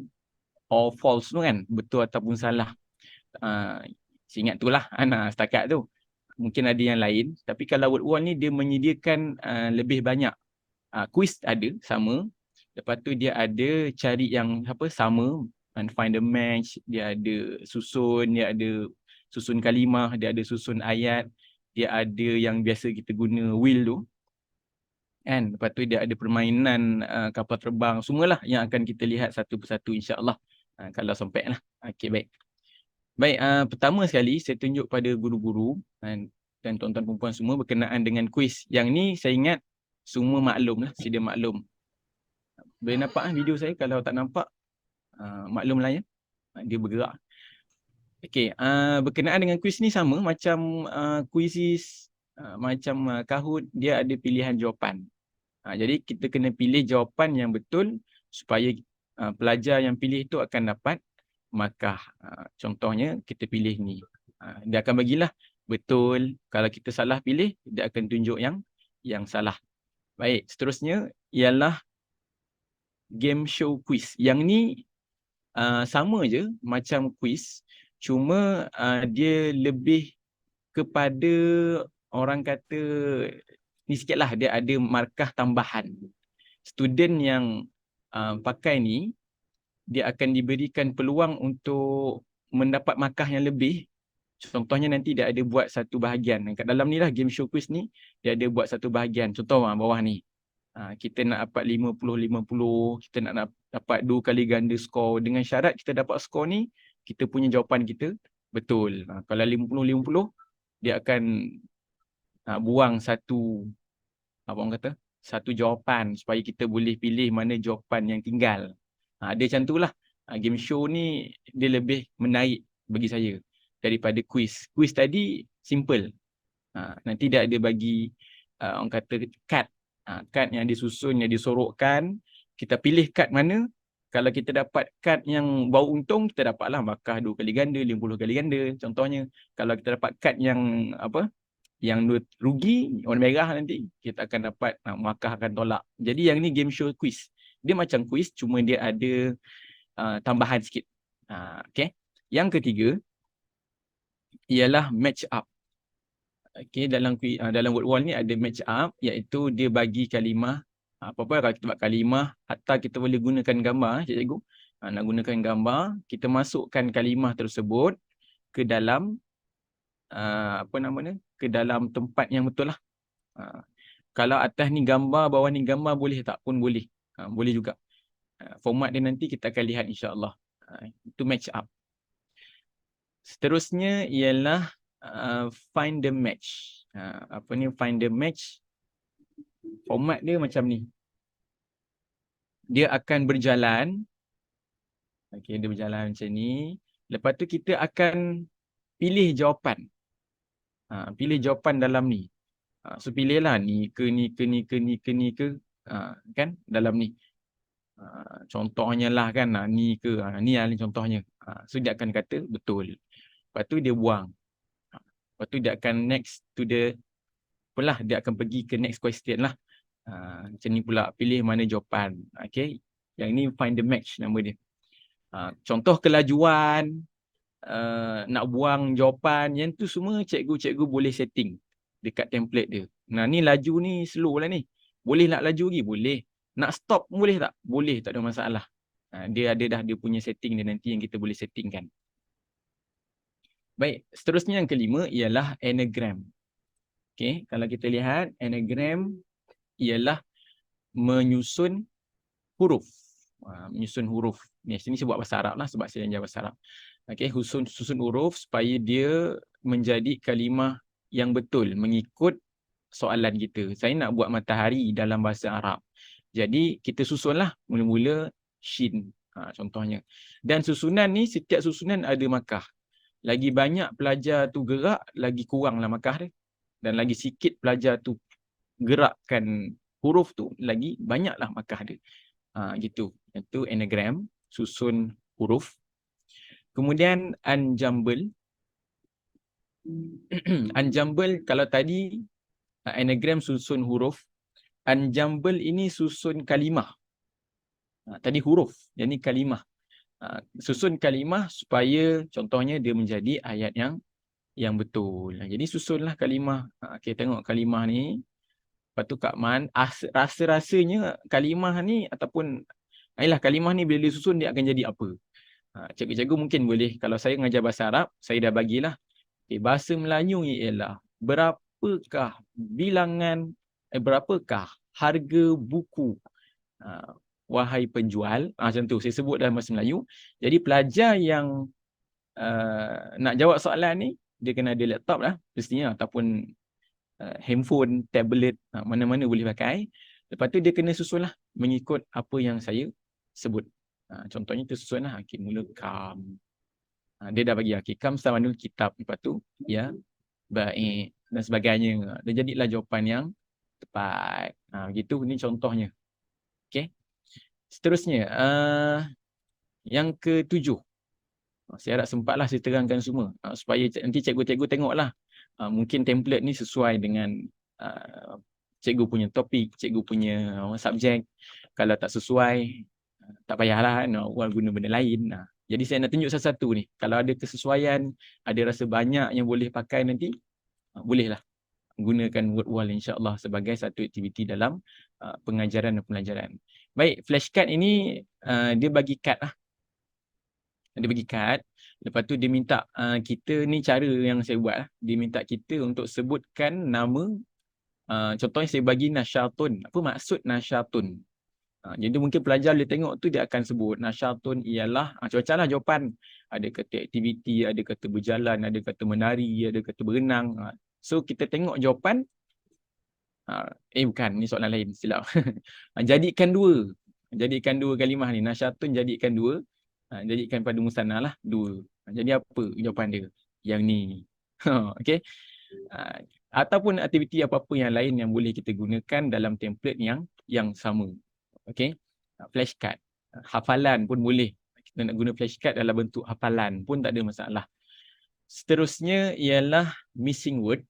or false tu kan, betul ataupun salah. Saya ingat tu lah setakat tu. Mungkin ada yang lain, tapi kalau word wall ni dia menyediakan lebih banyak. Quiz ada sama. Lepas tu dia ada cari yang sama, and find the match, dia ada susun, dia ada susun kalimah, dia ada susun ayat, dia ada yang biasa kita guna wheel tu. Kan? Lepas tu dia ada permainan kapal terbang, semualah yang akan kita lihat satu persatu insya-Allah kalau sampai lah. Okey, baik. Baik, pertama sekali saya tunjuk pada guru-guru dan tuan-tuan perempuan semua berkenaan dengan kuis. Yang ni saya ingat semua maklum lah, sedia maklum. Boleh nampak video saya? Kalau tak nampak, maklumlah ya. Dia bergerak. Okey, berkenaan dengan kuis ni sama macam Quizizz, macam Kahoot, dia ada pilihan jawapan. Jadi kita kena pilih jawapan yang betul supaya pelajar yang pilih tu akan dapat markah. Contohnya kita pilih ni. Dia akan bagilah betul. Kalau kita salah pilih, dia akan tunjuk yang salah. Baik, seterusnya ialah game show quiz. Yang ni sama je macam quiz, cuma dia lebih kepada, orang kata ni sikit lah, dia ada markah tambahan. Student yang pakai ni, dia akan diberikan peluang untuk mendapat markah yang lebih. Contohnya nanti dia ada buat satu bahagian. Kat dalam ni lah game show quiz ni, dia ada buat satu bahagian. Contoh bawah ni. Kita nak dapat 50-50, kita nak dapat 2 kali ganda skor. Dengan syarat kita dapat skor ni, kita punya jawapan kita betul. Kalau 50-50, dia akan buang satu, satu jawapan supaya kita boleh pilih mana jawapan yang tinggal. Dia macam tu lah. Game show ni dia lebih menarik bagi saya daripada quiz. Quiz tadi simple. Nanti dia ada bagi orang kata kad. Kad yang disusun, yang disorokkan. Kita pilih kad mana. Kalau kita dapat kad yang bawa untung, kita dapatlah markah 2 kali ganda, 50 kali ganda contohnya. Kalau kita dapat kad yang apa? Yang rugi, warna merah nanti, kita akan dapat markah akan tolak. Jadi yang ni game show quiz. Dia macam quiz, cuma dia ada tambahan sikit. Okay. Yang ketiga ialah match up. Okay, dalam word wall ni ada match up, iaitu dia bagi kalimah. Apa-apa kalau kita buat kalimah, atau kita boleh gunakan gambar, cikgu. Nak gunakan gambar, kita masukkan kalimah tersebut ke dalam ke dalam tempat yang betul lah. Kalau atas ni gambar, bawah ni gambar, boleh tak? Pun boleh. Boleh juga. Format dia nanti kita akan lihat insya-Allah. Itu match up. Seterusnya ialah find the match. Find the match. Format dia macam ni. Dia akan berjalan. Okey, dia berjalan macam ni. Lepas tu kita akan pilih jawapan. Pilih jawapan dalam ni. So pilihlah ni ke ni ke ni ke ni ke ni ke. Kan dalam ni. Contohnya lah kan, ni ke ni lah ni contohnya. So dia akan kata betul. Lepas tu dia buang. Lepas tu dia akan next to the dia akan pergi ke next question lah. Macam ni pula, pilih mana jawapan. Okay. Yang ni find the match nama dia. Contoh kelajuan, nak buang jawapan, yang tu semua cikgu boleh setting dekat template dia. Nah ni laju ni slow lah ni. Boleh nak laju lagi? Boleh. Nak stop boleh tak? Boleh, tak ada masalah. Dia ada dah dia punya setting dia nanti yang kita boleh settingkan. Baik, seterusnya yang kelima ialah anagram. Okay, kalau kita lihat anagram ialah menyusun huruf. Menyusun huruf. Ni sini saya buat bahasa Arab lah sebab saya ajar bahasa Arab. Okay, susun huruf supaya dia menjadi kalimah yang betul mengikut soalan kita. Saya nak buat matahari dalam bahasa Arab. Jadi kita susunlah mula-mula shin. Contohnya. Dan susunan ni, setiap susunan ada markah. Lagi banyak pelajar tu gerak, lagi kuranglah markah dia. Dan lagi sikit pelajar tu gerakkan huruf tu, lagi banyaklah markah dia. Gitu. Itu anagram, susun huruf. Kemudian unjumble. Unjumble kalau tadi anagram susun huruf, unjumble ini susun kalimah. Tadi huruf, jadi kalimah. Susun kalimah supaya contohnya dia menjadi ayat yang betul. Jadi susunlah kalimah. Okay, tengok kalimah ni. Lepas tu Kak Man, rasa-rasanya kalimah ni ataupun kalimah ni bila disusun dia akan jadi apa? Cikgu-cikgu mungkin boleh, kalau saya mengajar bahasa Arab, saya dah bagilah. Okay, bahasa Melayu ialah berapakah berapakah harga buku wahai penjual. Macam tu saya sebut dalam bahasa Melayu. Jadi pelajar yang nak jawab soalan ni, dia kena ada laptop lah pastinya, ataupun handphone, tablet, mana-mana boleh pakai. Lepas tu dia kena susunlah mengikut apa yang saya sebut. Contohnya tu susunlah. Okay, mula kam. Dia dah bagi kam sama dulu kitab. Lepas tu ya baik dan sebagainya. Dia jadilah jawapan yang tepat. Begitu ni contohnya. Okay. Seterusnya yang ketujuh. Saya harap sempatlah saya terangkan semua supaya nanti cikgu-cikgu tengoklah. Mungkin template ni sesuai dengan cikgu punya topik, cikgu punya subjek. Kalau tak sesuai, tak payahlah orang guna benda lain. Jadi saya nak tunjuk satu-satu ni. Kalau ada kesesuaian, ada rasa banyak yang boleh pakai nanti, bolehlah gunakan word wall insya-Allah sebagai satu aktiviti dalam pengajaran dan pelajaran. Baik, flashcard ini dia bagi kad lah. Dia bagi kad. Lepas tu dia minta kita ni cara yang saya buat lah. Dia minta kita untuk sebutkan nama. Contohnya saya bagi nasyatun. Apa maksud nasyatun? Jadi mungkin pelajar boleh tengok tu dia akan sebut nasyatun ialah macam-macam lah jawapan. Ada kata aktiviti, ada kata berjalan, ada kata menari, ada kata berenang. So kita tengok jawapan. Bukan, ni soalan lain, silap. Jadikan dua. Jadikan dua kalimah ni. Nasyatun jadikan dua. Jadikan pada musanna lah, dua. Jadi apa jawapan dia? Yang ni. Okay. Ataupun aktiviti apa-apa yang lain yang boleh kita gunakan dalam template yang sama. Okay. Flashcard. Hafalan pun boleh. Kita nak guna flashcard dalam bentuk hafalan pun tak ada masalah. Seterusnya ialah missing word.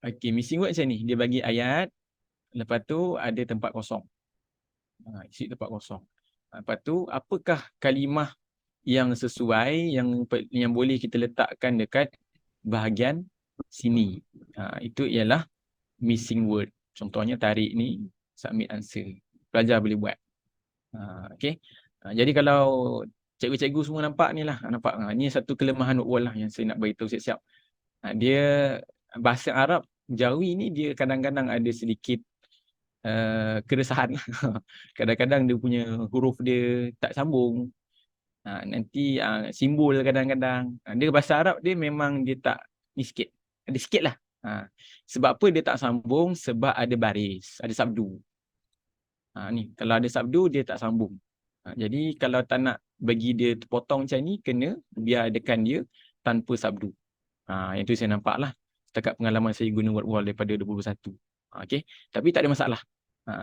Okey, missing word macam ni. Dia bagi ayat, lepas tu ada tempat kosong. Isi tempat kosong. Lepas tu, apakah kalimah yang sesuai, yang boleh kita letakkan dekat bahagian sini. Itu ialah missing word. Contohnya tarik ni, submit answer. Pelajar boleh buat. Okey. Jadi kalau cikgu-cikgu semua nampak ni lah. Nampak. Ni satu kelemahan UOL lah yang saya nak beritahu siap-siap. Dia bahasa Arab Jawi ni dia kadang-kadang ada sedikit keresahan. Kadang-kadang dia punya huruf dia tak sambung. Nanti simbol kadang-kadang. Dia bahasa Arab dia memang dia tak ni sikit. Ada sikit lah. Sebab apa dia tak sambung? Sebab ada baris, ada sabdu. Ni kalau ada sabdu dia tak sambung. Jadi kalau tak nak bagi dia terpotong macam ni, kena biarkan dia tanpa sabdu. Yang tu saya nampak lah. Setakat pengalaman saya guna word wall daripada 2021. Okey. Tapi tak ada masalah.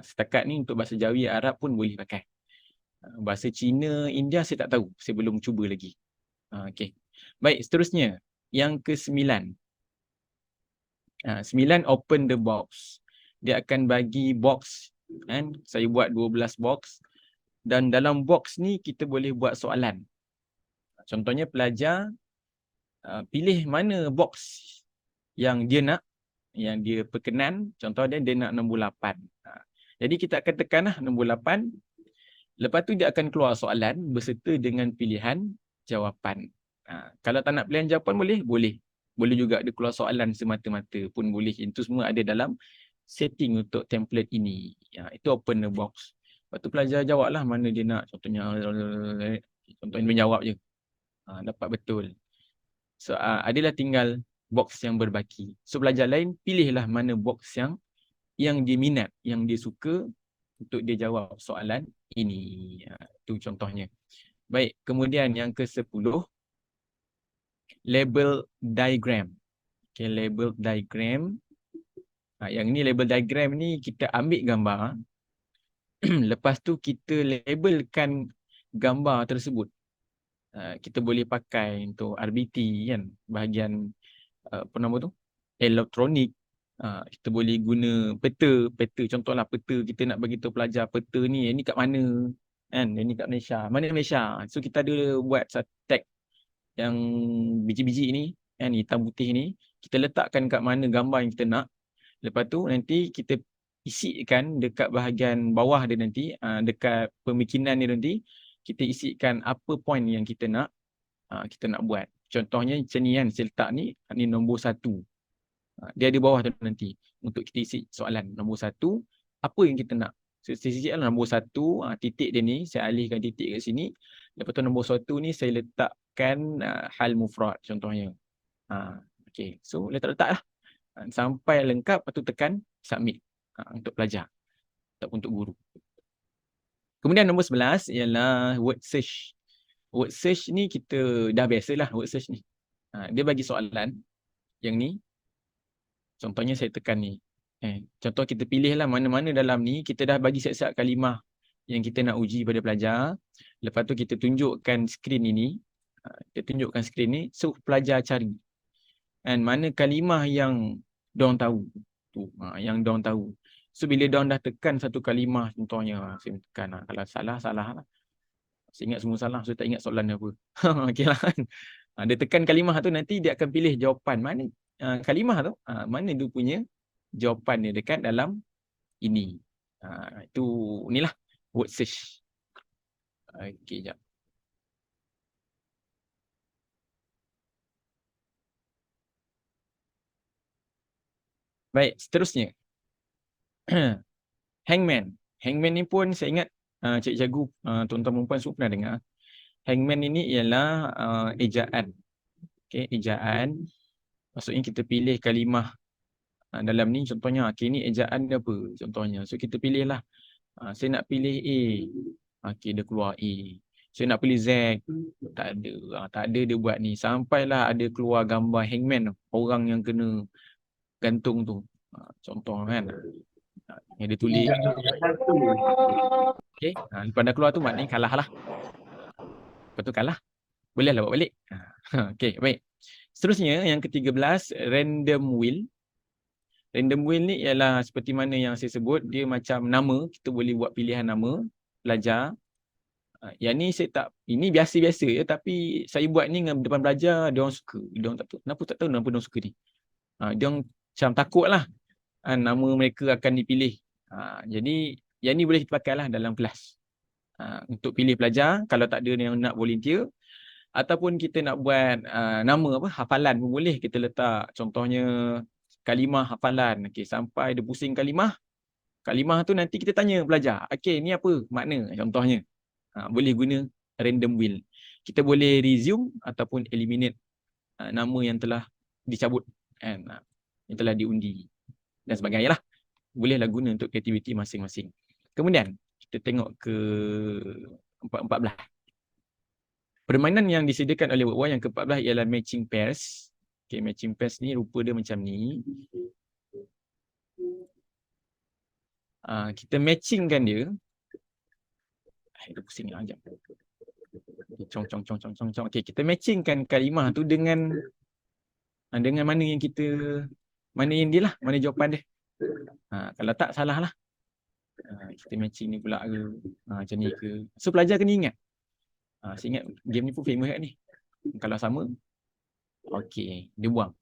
Setakat ni untuk bahasa Jawi, Arab pun boleh pakai. Bahasa Cina, India saya tak tahu. Saya belum cuba lagi. Okey. Baik, seterusnya. Yang ke-9. 9 open the box. Dia akan bagi box. Kan? Saya buat 12 box. Dan dalam box ni kita boleh buat soalan. Contohnya pelajar pilih mana box yang dia nak, yang dia perkenan. Contoh dia nak nombor 8. Jadi kita akan tekanlah nombor 8. Lepas tu dia akan keluar soalan berserta dengan pilihan jawapan. Kalau tak nak pilihan jawapan boleh? Boleh. Boleh juga dia keluar soalan semata-mata pun boleh. Itu semua ada dalam setting untuk template ini. Itu open the box. Lepas tu pelajar jawab lah mana dia nak. Contohnya menjawab je. Dapat betul. So adalah tinggal box yang berbaki. So pelajar lain pilihlah mana box yang dia minat, yang dia suka untuk dia jawab soalan ini. Itu contohnya. Baik, kemudian yang ke-10. Label diagram. Okay, label diagram. Yang ni label diagram ni kita ambil gambar. Lepas tu kita labelkan gambar tersebut. Kita boleh pakai untuk RBT kan. Bahagian apa nama tu? Elektronik. Kita boleh guna peta. Contohlah peta kita nak bagi tahu pelajar peta ni. Ini kat mana? Kan? Ini kat Malaysia. Mana Malaysia? So kita ada buat satu tag yang biji-biji ni, kan, hitam putih ni, kita letakkan kat mana gambar yang kita nak. Lepas tu nanti kita isikan dekat bahagian bawah dia nanti, dekat pemikiran dia nanti, kita isikan apa point yang kita nak buat. Contohnya macam ni kan, saya letak ni nombor 1. Dia ada bawah tu nanti untuk kita isi soalan. Nombor 1, apa yang kita nak? So, saya isi nombor 1, titik dia ni, saya alihkan titik kat sini. Lepas tu nombor 1 ni saya letakkan hal mufrad contohnya. Okay, so letak-letak lah. Sampai lengkap, lepas tu tekan submit untuk pelajar ataupun untuk guru. Kemudian nombor 11 ialah word search. Word search ni kita dah biasalah word search ni. Dia bagi soalan yang ni. Contohnya saya tekan ni. Contoh kita pilihlah mana-mana dalam ni, kita dah bagi siap-siap kalimah yang kita nak uji pada pelajar. Lepas tu kita tunjukkan skrin ini. Kita tunjukkan skrin ni, so pelajar cari. And mana kalimah yang diorang tahu. Yang diorang tahu. So bila diorang dah tekan satu kalimah, contohnya saya tekan, kalau salah lah. Saya ingat semua salah, so tak ingat soalan dia apa. Okay lah kan. Dia tekan kalimah tu, nanti dia akan pilih jawapan. Mana kalimah tu, mana dia punya jawapan dia dekat dalam ini. Itu inilah word search. Okay, jap. Baik, seterusnya. Hangman. Hangman ni pun saya ingat cikgu, tuan-tuan perempuan semua pernah dengar. Hangman ini ialah ejaan. Okay, ejaan. Maksudnya kita pilih kalimah dalam ni, contohnya, okay, ni ejaan dia apa? Contohnya. So kita pilihlah. Saya nak pilih A. Okay, dia keluar A. Saya nak pilih Z. Tak ada. Tak ada dia buat ni. Sampailah ada keluar gambar hangman. Orang yang kena gantung tu. Contoh kan. Yang dia tulis. Okey, lepas dah keluar tu maknanya kalah lah. Lepas tu kalah, bolehlah buat balik. Okey, baik. Seterusnya yang ke-13, random wheel. Random wheel ni ialah seperti mana yang saya sebut, dia macam nama, kita boleh buat pilihan nama pelajar. Yang ni saya tak, ini biasa-biasa ya, tapi saya buat ni dengan depan pelajar, dia orang suka. Dia orang tak tahu, kenapa dia orang suka ni. Dia orang macam takut lah nama mereka akan dipilih. Jadi yang ni boleh kita pakai lah dalam kelas. Untuk pilih pelajar, kalau tak ada yang nak volunteer, ataupun kita nak buat nama apa, hafalan pun boleh. Kita letak contohnya kalimah hafalan. Okey, sampai dia pusing kalimah. Kalimah tu nanti kita tanya pelajar, okey, ni apa makna contohnya. Boleh guna random wheel. Kita boleh resume ataupun eliminate nama yang telah dicabut kan, yang telah diundi dan sebagainya lah. Bolehlah guna untuk aktiviti masing-masing. Kemudian kita tengok ke 14. Permainan yang disediakan oleh WordWall yang ke-14 ialah matching pairs. Okay, matching pairs ni rupa dia macam ni. Kita matchingkan dia. Dia pusing lah sekejap. Cong. Okay, kita matchingkan kalimah tu dengan mana yang kita, mana yang dia lah, mana jawapan dia. Kalau tak, salah lah. Kita matching ni pula ke, macam ni ke. So pelajar kena ingat. Saya ingat game ni pun famous kat ni. Kalau sama, okey, dia buang.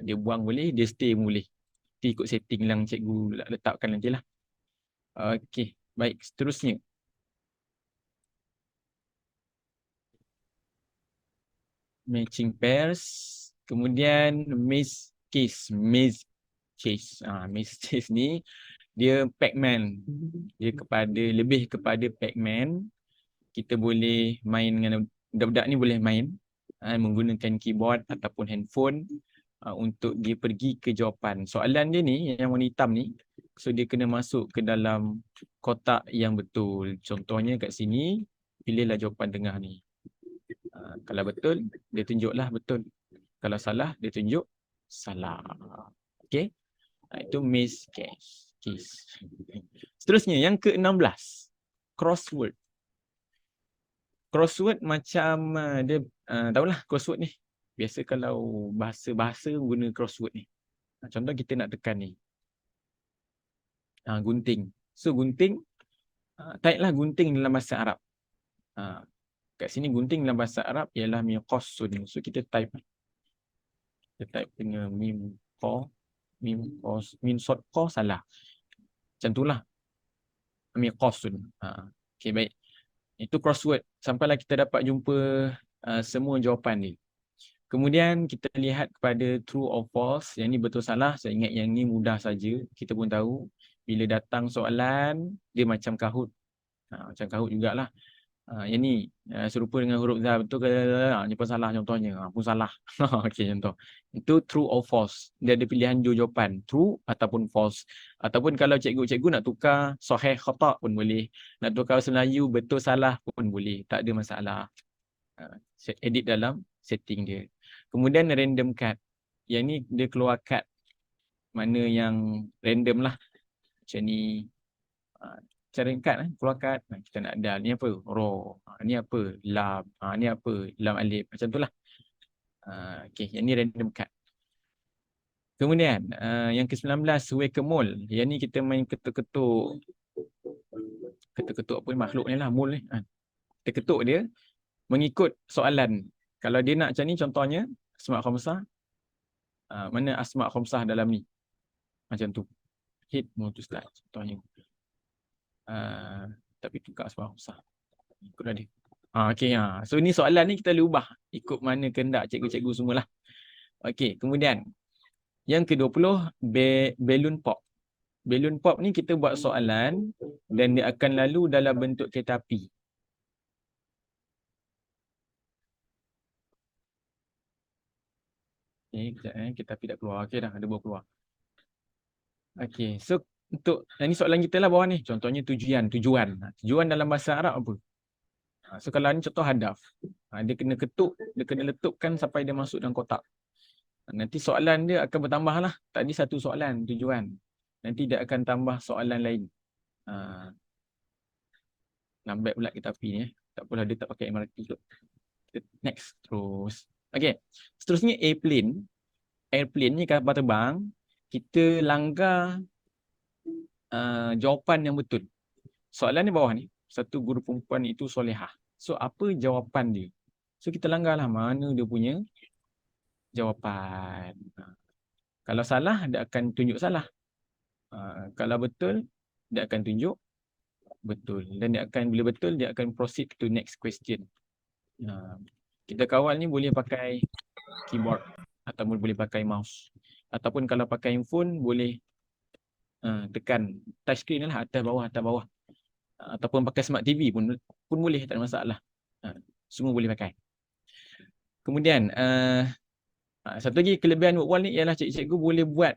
Dia buang boleh, dia stay pun boleh. Dia ikut setting yang cikgu letakkan nanti lah. Okey, baik, seterusnya. Matching pairs. Kemudian maze case. Maze case ni dia Pac-Man. Dia lebih kepada Pac-Man. Kita boleh main dengan budak-budak ni, boleh main menggunakan keyboard ataupun handphone untuk dia pergi ke jawapan. Soalan dia ni yang warna hitam ni, so dia kena masuk ke dalam kotak yang betul. Contohnya kat sini, pilihlah jawapan tengah ni. Kalau betul, dia tunjuklah betul. Kalau salah, dia tunjuk salah. Okey. Itu maze case. Seterusnya, yang ke-16. Crossword. Crossword macam dia, tahulah crossword ni. Biasa kalau bahasa-bahasa guna crossword ni. Contoh kita nak tekan ni. Gunting. So gunting, type-lah gunting dalam bahasa Arab. Kat sini gunting dalam bahasa Arab ialah miqasun. So kita type. Kita type dengan mim sod qa salah. Macam itulah. Miqasun. Okey, baik. Itu crossword. Sampailah kita dapat jumpa semua jawapan ni. Kemudian kita lihat kepada true or false. Yang ni betul salah. Saya ingat yang ni mudah saja. Kita pun tahu bila datang soalan dia macam Kahoot. Macam Kahoot jugalah. Yang ni serupa dengan huruf za, betul ke? Ni pun salah contohnya. Pun salah. Okey, contoh. Itu true or false. Dia ada pilihan dua jawapan, true ataupun false. Ataupun kalau cikgu nak tukar sahih khata pun boleh. Nak tukar bahasa Melayu betul salah pun boleh. Tak ada masalah. Edit dalam setting dia. Kemudian random card. Yang ni dia keluar card mana yang random lah. Macam ni. Cara kad, keluar kad. Kita nak dal. Ni apa? Ro. Ni apa? Lam. Ni apa? Lam alif. Macam tu lah. Okay, yang ni random card. Kemudian, yang ke-19, whack-a-mole. Yang ni kita main ketuk-ketuk. Ketuk-ketuk apa makhluk ni lah, mole ni. Kita ketuk dia mengikut soalan. Kalau dia nak macam ni, contohnya, Asma' Khamsah. Mana Asma' Khamsah dalam ni? Macam tu. Hit, mutus start. Contohnya. Tapi tukar Asma' Khamsah. Ikut dia. Okey. So ni soalan ni kita boleh ubah. Ikut mana kehendak cikgu-cikgu semualah. Okey, kemudian. Yang ke-20, balloon pop. Balloon pop ni kita buat soalan dan dia akan lalu dalam bentuk kereta api. Kejap kereta api dah keluar. Okey dah, ada baru keluar. Okey, so untuk ini soalan kita lah bawah ni. Contohnya tujuan. Tujuan dalam bahasa Arab apa? So kalau ni contoh hadaf. Dia kena ketuk, dia kena letupkan sampai dia masuk dalam kotak. Nanti soalan dia akan bertambah lah. Tadi satu soalan, tujuan. nanti dia akan tambah soalan lain. Lambat pula kita api ni. Tak apalah, dia tak pakai MRT kot. Next, terus. Okay, seterusnya airplane. Airplane ni kapal terbang, kita langgar jawapan yang betul. Soalan ni bawah ni, satu guru perempuan itu solehah. So, apa jawapan dia? So, kita langgarlah mana dia punya jawapan. Kalau salah, dia akan tunjuk salah. Kalau betul, dia akan tunjuk betul. Dan dia akan, bila betul, dia akan proceed to next question. Kita kawal ni boleh pakai keyboard ataupun boleh pakai mouse. Ataupun kalau pakai handphone, boleh tekan touchscreen lah, atas bawah. Ataupun pakai smart TV pun boleh, tak ada masalah. Semua boleh pakai. Kemudian, satu lagi kelebihan Workwall ni ialah cikgu boleh buat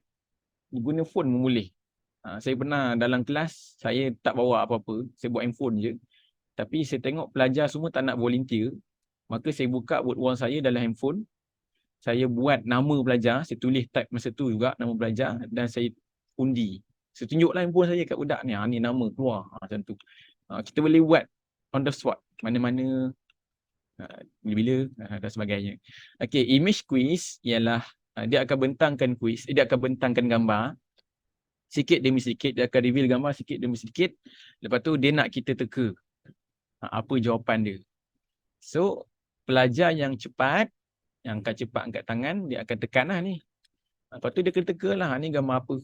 guna phone pun boleh. Saya pernah dalam kelas, saya tak bawa apa-apa, saya buat handphone je. Tapi saya tengok pelajar semua tak nak volunteer, maka saya buka Workwall saya dalam handphone. Saya buat nama pelajar, saya tulis type masa tu juga nama pelajar dan saya undi. Saya tunjuklah handphone saya kat budak ni, ni nama keluar, macam tu. Kita boleh buat on the spot, mana-mana, bila-bila dan sebagainya. Okey, image quiz ialah dia akan bentangkan quiz, dia akan bentangkan gambar sikit demi sikit, dia akan reveal gambar sikit demi sikit. Lepas tu dia nak kita teka apa jawapan dia. So, pelajar yang cepat, yang akan cepat angkat tangan, dia akan tekanlah ni. Lepas tu dia kena tekalah ni gambar apa.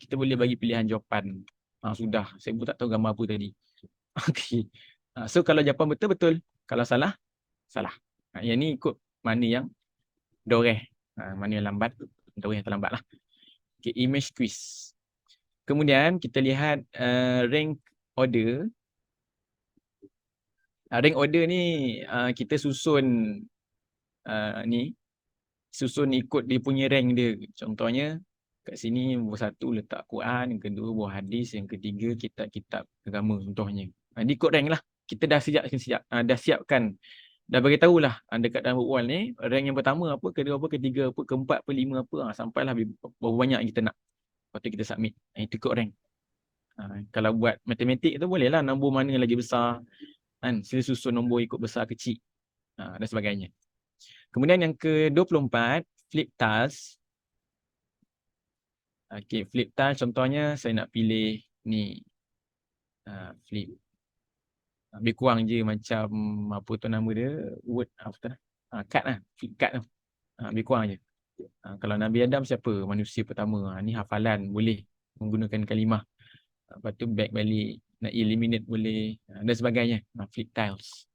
Kita boleh bagi pilihan jawapan. Sudah, saya pun tak tahu gambar apa tadi. Okey. So kalau jawapan betul, betul. Kalau salah, salah. Yang ni ikut mana yang doreh. Mana yang lambat, doreh atau lambat lah. Okay, image quiz. Kemudian kita lihat rank order. Rank order ni kita susun susun ikut dia punya rank dia. Contohnya kat sini nombor 1 letak Quran, yang kedua buah hadis, yang ketiga kitab-kitab agama contohnya. Dia ikut rank lah. Kita dah siapkan, dah bagi tahulah dekat dalam Workwall ni rank yang pertama apa, kedua apa, ketiga apa, keempat apa, lima apa, sampailah berapa banyak yang kita nak. Lepas tu kita submit. Itu ikut rank. Kalau buat matematik tu bolehlah nombor mana lagi besar, kan, sila susun nombor ikut besar kecil dan sebagainya. Kemudian yang ke-24, flip tiles. Okey, flip tiles contohnya saya nak pilih ni. Flip. Lebih kurang je macam apa tu nama dia, word after. Card lah, flip card tu. Lebih kurang je. Kalau Nabi Adam siapa? Manusia pertama. Ni hafalan boleh menggunakan kalimah. Lepas tu back balik, nak eliminate boleh dan sebagainya. Flip tiles.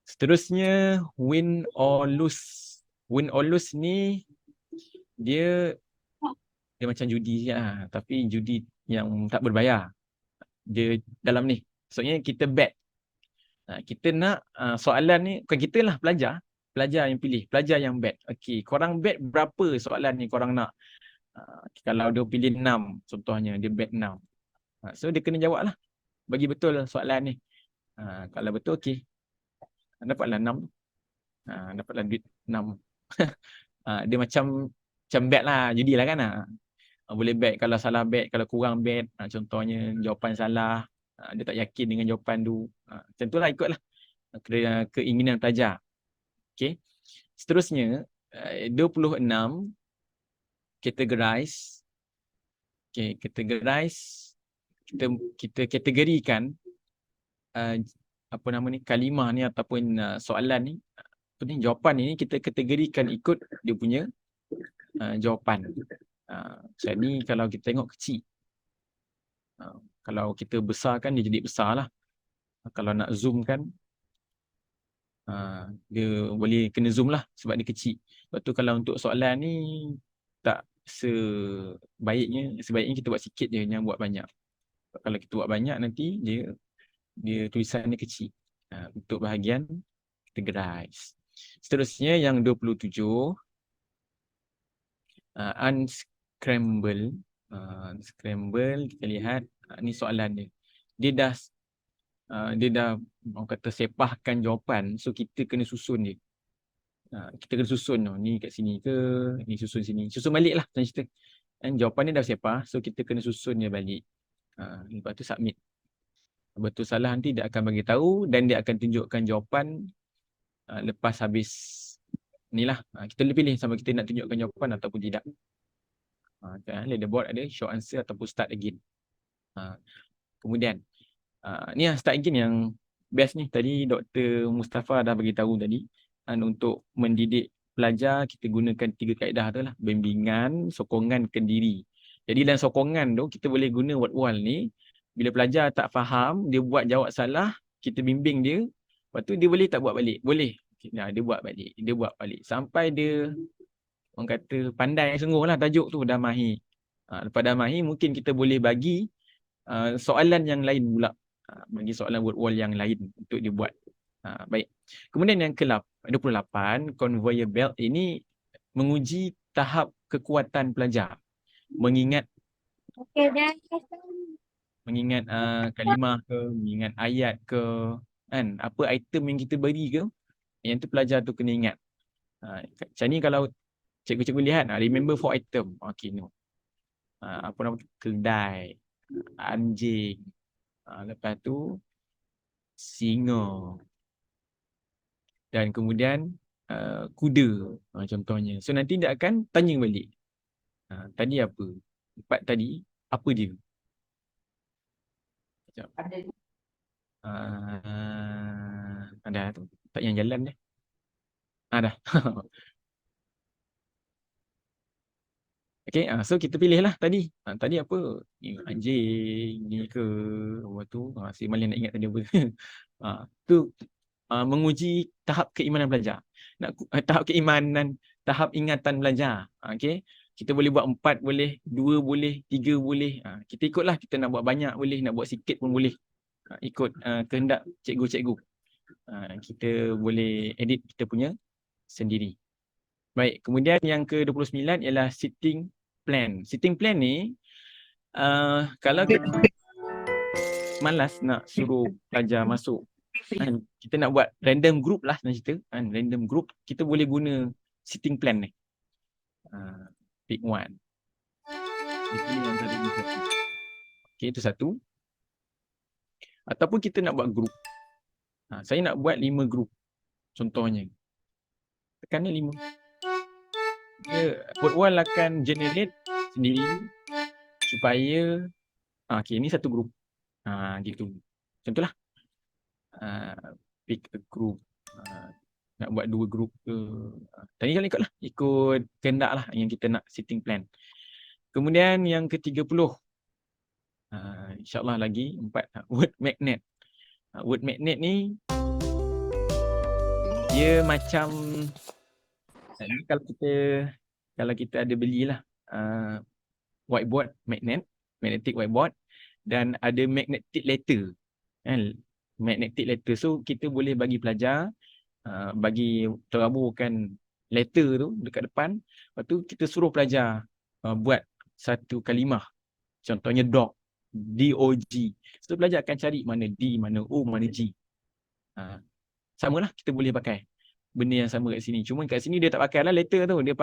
Seterusnya win or lose. Win or lose ni dia macam judi je lah. Tapi judi yang tak berbayar. Dia dalam ni. Maksudnya kita bet. Kita nak soalan ni, bukan kita lah, pelajar yang pilih, pelajar yang bet. Okey, korang bet berapa soalan ni korang nak. Kalau dia pilih 6 contohnya, dia bet 6. So dia kena jawab lah. Bagi betul soalan ni. Kalau betul okey. Dapatlah 6. Dapatlah duit 6. Dia macam bet lah, judi lah kan. Boleh bet, kalau salah bet, kalau kurang bet. Contohnya jawapan salah, dia tak yakin dengan jawapan tu. Macam tu lah, ikutlah keinginan pelajar. Okay. Seterusnya 26 categorize. Okay, categorize. Kita kategorikan apa nama ni, kalimah ni ataupun soalan ni, jawapan ni kita kategorikan ikut dia punya jawapan. Jadi kalau kita tengok kecil, kalau kita besarkan dia jadi besar lah. Kalau nak zoom kan, dia boleh kena zoom lah sebab dia kecil. Lepas tu kalau untuk soalan ni tak sebaiknya kita buat sikit je, jangan buat banyak. Kalau kita buat banyak nanti dia tulisan dia kecil. Untuk bahagian categorize. Seterusnya yang 27 unscramble. Scramble, kita lihat ni soalan dia. Dia dah orang kata sepahkan jawapan, so kita kena susun dia. Kita kena susun ni kat sini ke, ni susun sini. Susun balik lah macam cerita. Jawapan ni dah siapa, so kita kena susun dia balik. Lepas tu submit. Betul salah nanti dia akan bagi tahu dan dia akan tunjukkan jawapan lepas habis ni lah. Kita boleh pilih sama kita nak tunjukkan jawapan ataupun tidak. Leaderboard ada show answer ataupun start again. Kemudian ni lah start again yang best ni. Tadi Dr. Mustafa dah bagi tahu tadi, untuk mendidik pelajar kita gunakan 3 kaedah tu lah. Bimbingan, sokongan, kendiri. Jadi dalam sokongan tu kita boleh guna word wall ni. Bila pelajar tak faham, dia buat jawab salah, kita bimbing dia. Lepas tu dia boleh tak buat balik? Boleh. Dia buat balik. Dia buat balik. Sampai dia, orang kata, pandai sungguh lah tajuk tu, dah mahir. Lepas dah mahir, mungkin kita boleh bagi soalan yang lain pula. Bagi soalan word wall yang lain untuk dia buat. Baik. Kemudian yang ke-28, conveyor belt ini menguji tahap kekuatan pelajar. Mengingat kalimah ke, mengingat ayat ke, kan, apa item yang kita beri ke, yang tu pelajar tu kena ingat. Macam ni kalau cikgu-cikgu lihat, remember 4 item. Okay, no. Apa nama tu? Kedai, anjing, lepas tu singa, dan kemudian kuda, contohnya. So nanti dia akan tanya balik. Tadi apa? 4 tadi, apa dia? Ada tu. Tak yang jalan dah. Dah. Okay, so kita pilih lah tadi. Tadi apa? Anjing, ni ke? Apa tu? Si Malin nak ingat tadi apa. Tu menguji tahap keimanan pelajar. Tahap keimanan, tahap ingatan pelajar. Okay. Kita boleh buat 4 boleh, 2 boleh, 3 boleh. Kita ikutlah. Kita nak buat banyak boleh, nak buat sikit pun boleh. Ikut kehendak cikgu-cikgu. Kita boleh edit kita punya sendiri. Baik, kemudian yang ke-29 ialah sitting plan. Sitting plan ni, kalau kita malas nak suruh pelajar masuk, kita nak buat random group lah senang cerita, random group, kita boleh guna sitting plan ni. Pick one. Okay, itu satu. Ataupun kita nak buat group. Saya nak buat 5 group. Contohnya. Tekan 5. Word wall akan generate sendiri supaya okay, ni satu group. Gitu. Contohlah. Pick a group. Nak buat 2 group ke. Tadi kalau ikutlah. Ikut kehendak lah yang kita nak sitting plan. Kemudian yang ke-30. InsyaAllah lagi 4. Word magnet. Word magnet ni dia macam kalau kita ada belilah whiteboard magnetic whiteboard, dan ada magnetic letter, kan, magnetic letter. So kita boleh bagi pelajar bagi teraburkan letter tu dekat depan. Lepas tu kita suruh pelajar buat satu kalimah, contohnya dog, D-O-G. So pelajar akan cari mana D, mana O, mana G. Samalah, kita boleh pakai benda yang sama kat sini. Cuma kat sini dia tak pakai lah letter tu. Dia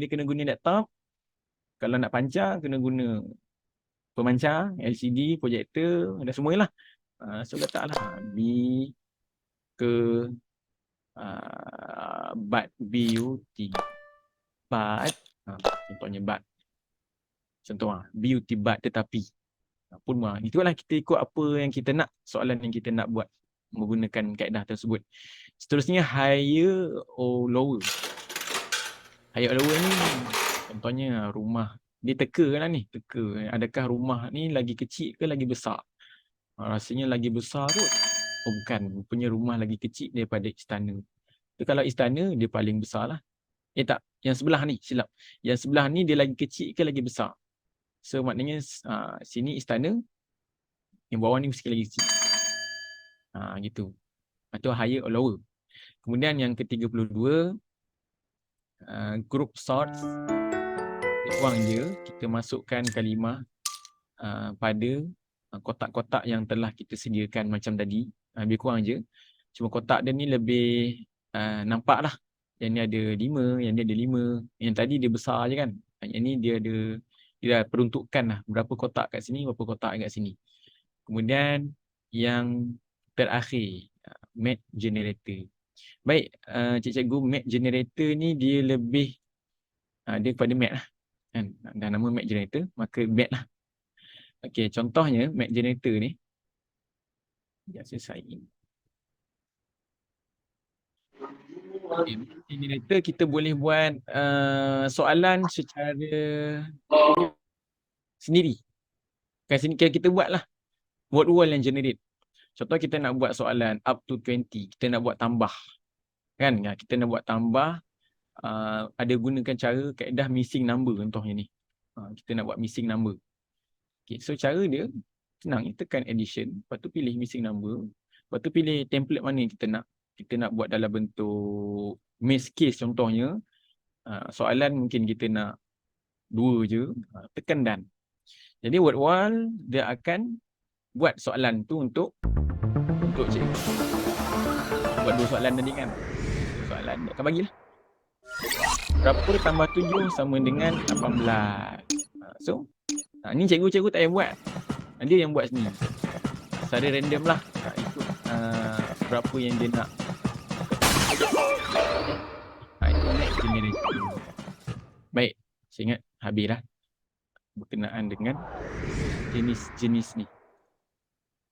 kena guna laptop. Kalau nak pancar, kena guna pemancar, LCD, projektor, dan semualah. So letaklah B ke but, BUT. But, contohnya but. Contoh BUT but tetapi. Itulah kita ikut apa yang kita nak, soalan yang kita nak buat menggunakan kaedah tersebut. Seterusnya higher or lower. Higher or lower ni contohnya rumah. Dia teka lah ni, teka. Adakah rumah ni lagi kecil ke lagi besar? Rasanya lagi besar kot. Oh bukan, rupanya rumah lagi kecil daripada istana. So, kalau istana dia paling besar lah. Tak, yang sebelah ni silap. Yang sebelah ni dia lagi kecil ke lagi besar? So maknanya sini istana, yang bawah ni mesti lagi kecil. Gitu. Itu higher or lower. Kemudian yang ke-32, group sort. Kurang je kita masukkan kalimah pada kotak-kotak yang telah kita sediakan macam tadi. Lebih kurang je. Cuma kotak dia ni lebih nampak lah. Yang ni ada 5, yang ni ada 5. Yang tadi dia besar je kan. Yang ni dia ada Dia peruntukkan lah berapa kotak kat sini, berapa kotak kat sini. Kemudian yang terakhir, map generator. Baik, cikgu, map generator ni dia lebih dia kepada map lah. Kan? Dah nama map generator, maka map lah. Okey, contohnya map generator ni. Ya, selesai. Okay, map generator kita boleh buat soalan secara sendiri. Kan sini kita buat lah word wall yang generate. Contoh kita nak buat soalan up to 20, kita nak buat tambah. Kan? Kita nak buat tambah, ada gunakan cara kaedah missing number contohnya ni. Kita nak buat missing number. Okay, so cara dia senang, tekan addition, lepas tu pilih missing number, lepas tu pilih template mana yang kita nak. Kita nak buat dalam bentuk maze case contohnya. Soalan mungkin kita nak 2 je, tekan done. Jadi word wall dia akan buat soalan tu untuk cikgu. Buat 2 soalan tadi kan. 2 soalan dia akan bagilah. Berapa tambah 7 sama dengan 18. So, ni cikgu tak payah buat. Dia yang buat sendiri. Secara random lah. Ikut berapa yang dia nak. Itu next generator. Baik, saya ingat habis dah berkenaan dengan jenis-jenis ni.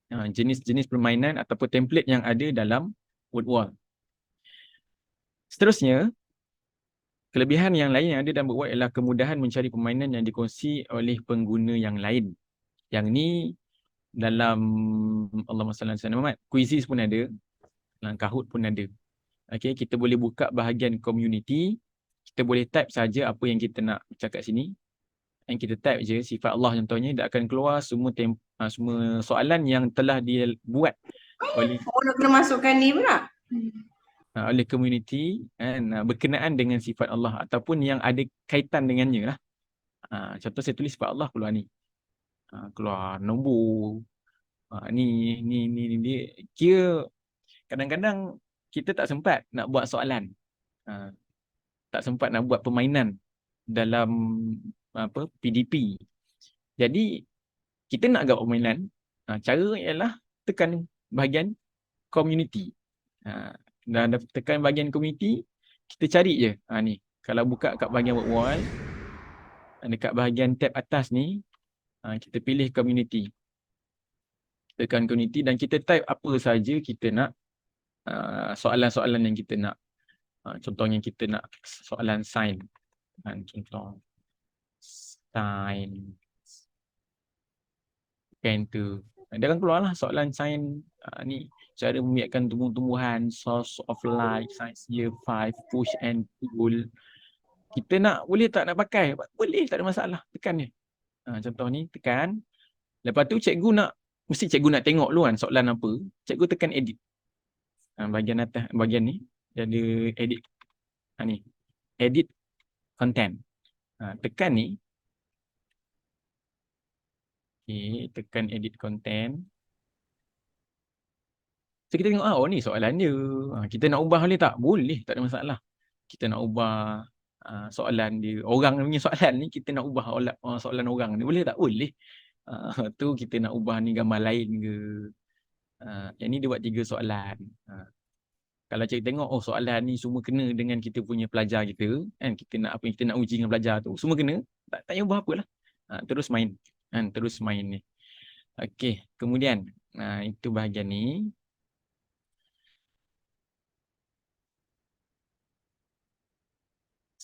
Jenis-jenis permainan ataupun template yang ada dalam word wall. Seterusnya, kelebihan yang lain yang ada dalam word wall ialah kemudahan mencari permainan yang dikongsi oleh pengguna yang lain. Yang ni dalam Allahumma salli ala Muhammad, quizzes pun ada, dalam Kahoot pun ada. Okey, kita boleh buka bahagian community, kita boleh type saja apa yang kita nak cakap sini. Yang kita type je sifat Allah contohnya, dia akan keluar semua semua soalan yang telah dia buat oleh nak kena masukkan ni pula. Oleh community kan, berkenaan dengan sifat Allah ataupun yang ada kaitan dengannya lah. Contoh saya tulis sifat Allah, keluar ni. Keluar nombor. Ni dia kira kadang-kadang kita tak sempat nak buat soalan. Tak sempat nak buat permainan dalam PDP. Jadi kita nak buat permainan, cara ialah tekan bahagian community. Dah tekan bahagian community, kita cari je. Ni kalau buka kat bahagian word wall, dekat bahagian tab atas ni, kita pilih community. Tekan community dan kita type apa saja kita nak, soalan-soalan yang kita nak. Contohnya kita nak soalan sign. Contoh sign tu. Dia akan keluarlah soalan sign ni. Cara membiarkan tumbuh-tumbuhan, source of light, science year 5, push and pull. Kita nak, boleh tak nak pakai? Boleh, tak ada masalah. Tekan je. Contoh ni, tekan. Lepas tu mesti cikgu nak tengok dulu kan soalan apa. Cikgu tekan edit. Bahagian atas, bahagian ni. Jadi edit. Ni. Edit content. Tekan ni. Okay, tekan edit content. So kita tengok, ni soalan dia. Kita nak ubah boleh tak? Boleh, tak ada masalah. Kita nak ubah soalan dia. Orang punya soalan ni, kita nak ubah soalan orang ni. Boleh tak? Boleh. Tu kita nak ubah ni gambar lain ke. Yang ni dia buat 3 soalan. Kalau cikgu tengok, soalan ni semua kena dengan kita punya pelajar kita. Kan? Kita nak apa yang kita nak uji dengan pelajar tu. Semua kena. Tak payah ubah apa lah. Terus main. Terus main ni. Okey, kemudian. Itu bahagian ni.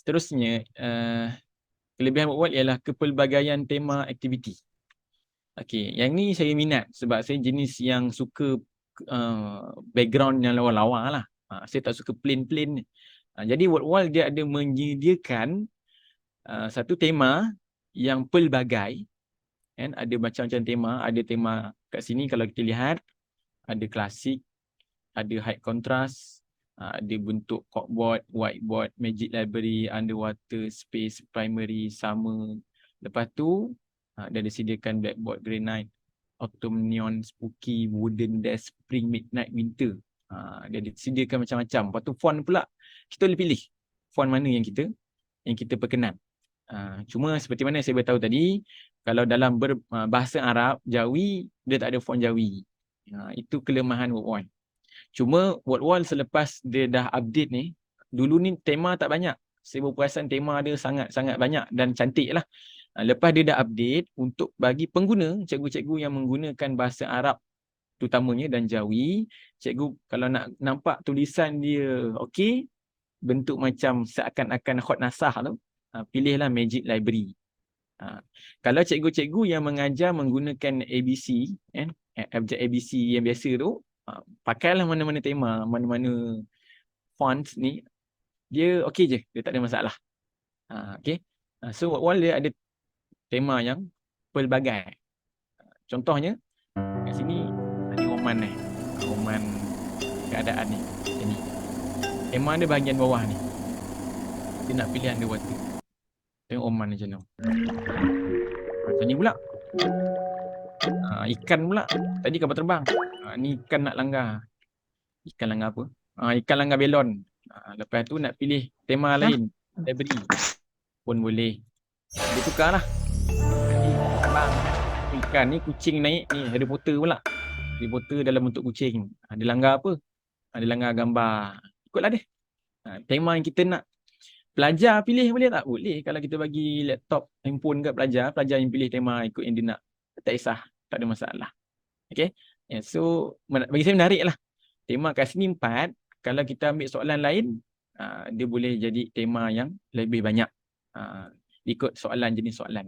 Seterusnya, kelebihan word wall ialah kepelbagaian tema aktiviti. Okey, yang ni saya minat sebab saya jenis yang suka background yang lawa-lawa lah. Saya tak suka plain-plain. Jadi word wall dia ada menyediakan satu tema yang pelbagai. Kan? Ada macam-macam tema. Ada tema kat sini kalau kita lihat, ada klasik, ada high contrast, ada bentuk corkboard, whiteboard, magic library, underwater, space, primary, summer. Lepas tu, dia disediakan blackboard, granite, autumn neon, spooky, wooden desk, spring, midnight, winter. Dia disediakan macam-macam. Lepas tu font pula, kita boleh pilih font mana yang kita perkenan. Cuma seperti mana saya beritahu tadi, kalau dalam bahasa Arab, Jawi, dia tak ada font Jawi. Itu kelemahan word wall. Cuma word wall selepas dia dah update ni, dulu ni tema tak banyak. Saya berperasan tema dia sangat-sangat banyak dan cantik lah. Lepas dia dah update, untuk bagi pengguna, cikgu-cikgu yang menggunakan bahasa Arab terutamanya dan Jawi, cikgu kalau nak nampak tulisan dia okey, bentuk macam seakan-akan hot nasah tu, pilihlah Magic Library. Kalau cikgu-cikgu yang mengajar menggunakan ABC, abjad ABC yang biasa tu, pakailah mana-mana tema, mana-mana fonts ni, dia okey je, dia tak ada masalah. Okay. So wall dia ada tema yang pelbagai. Contohnya kat sini ada Oman ni. Oman keadaan ni. Ini. Tema dia bahagian bawah ni. Dia nak pilih underwater. Tengok Oman macam tu. Macam ni pula. Ikan pula. Tadi kapal terbang. Ni ikan nak langgar. Ikan langgar apa? Ikan langgar belon. Lepas tu nak pilih tema lain. Library. Pun boleh. Dia tukar lah. Terbang. Ikan ni kucing naik ni. Harry Potter pula. Harry Potter dalam bentuk kucing. Dia langgar apa? Dia langgar gambar. Ikutlah dia. Tema yang kita nak. Pelajar pilih boleh tak? Boleh. Kalau kita bagi laptop, handphone kat pelajar, pelajar yang pilih tema ikut yang dia nak. Tak kisah. Tak ada masalah. Okay. So, bagi saya menarik lah. Tema kat sini 4. Kalau kita ambil soalan lain, dia boleh jadi tema yang lebih banyak. Ikut soalan, jenis soalan.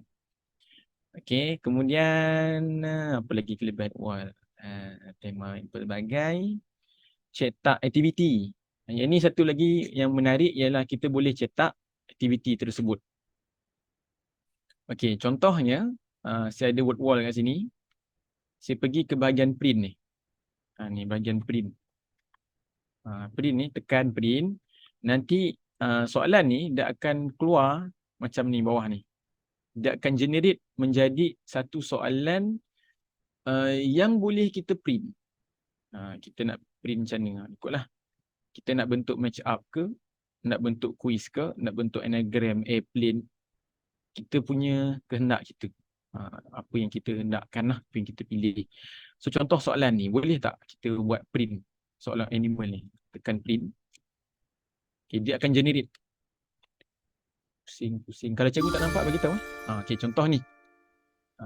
Okay. Kemudian, apa lagi kelebihan wall? Tema yang pelbagai. Cetak aktiviti. Yang ini satu lagi yang menarik ialah kita boleh cetak aktiviti tersebut. Okey, contohnya saya ada word wall kat sini. Saya pergi ke bahagian print ni. Ni bahagian print. Print ni, tekan print. Nanti soalan ni dia akan keluar macam ni bawah ni. Dia akan generate menjadi satu soalan yang boleh kita print. Kita nak print macam ni. Ikutlah. Kita nak bentuk match up ke, nak bentuk quiz ke, nak bentuk anagram, airplane. Kita punya kehendak kita. Apa yang kita hendakkan lah, apa yang kita pilih. So contoh soalan ni, boleh tak kita buat print soalan animal ni? Tekan print. Okay, dia akan generate. Pusing. Kalau cikgu tak nampak, bagi tahu. Okay, contoh ni.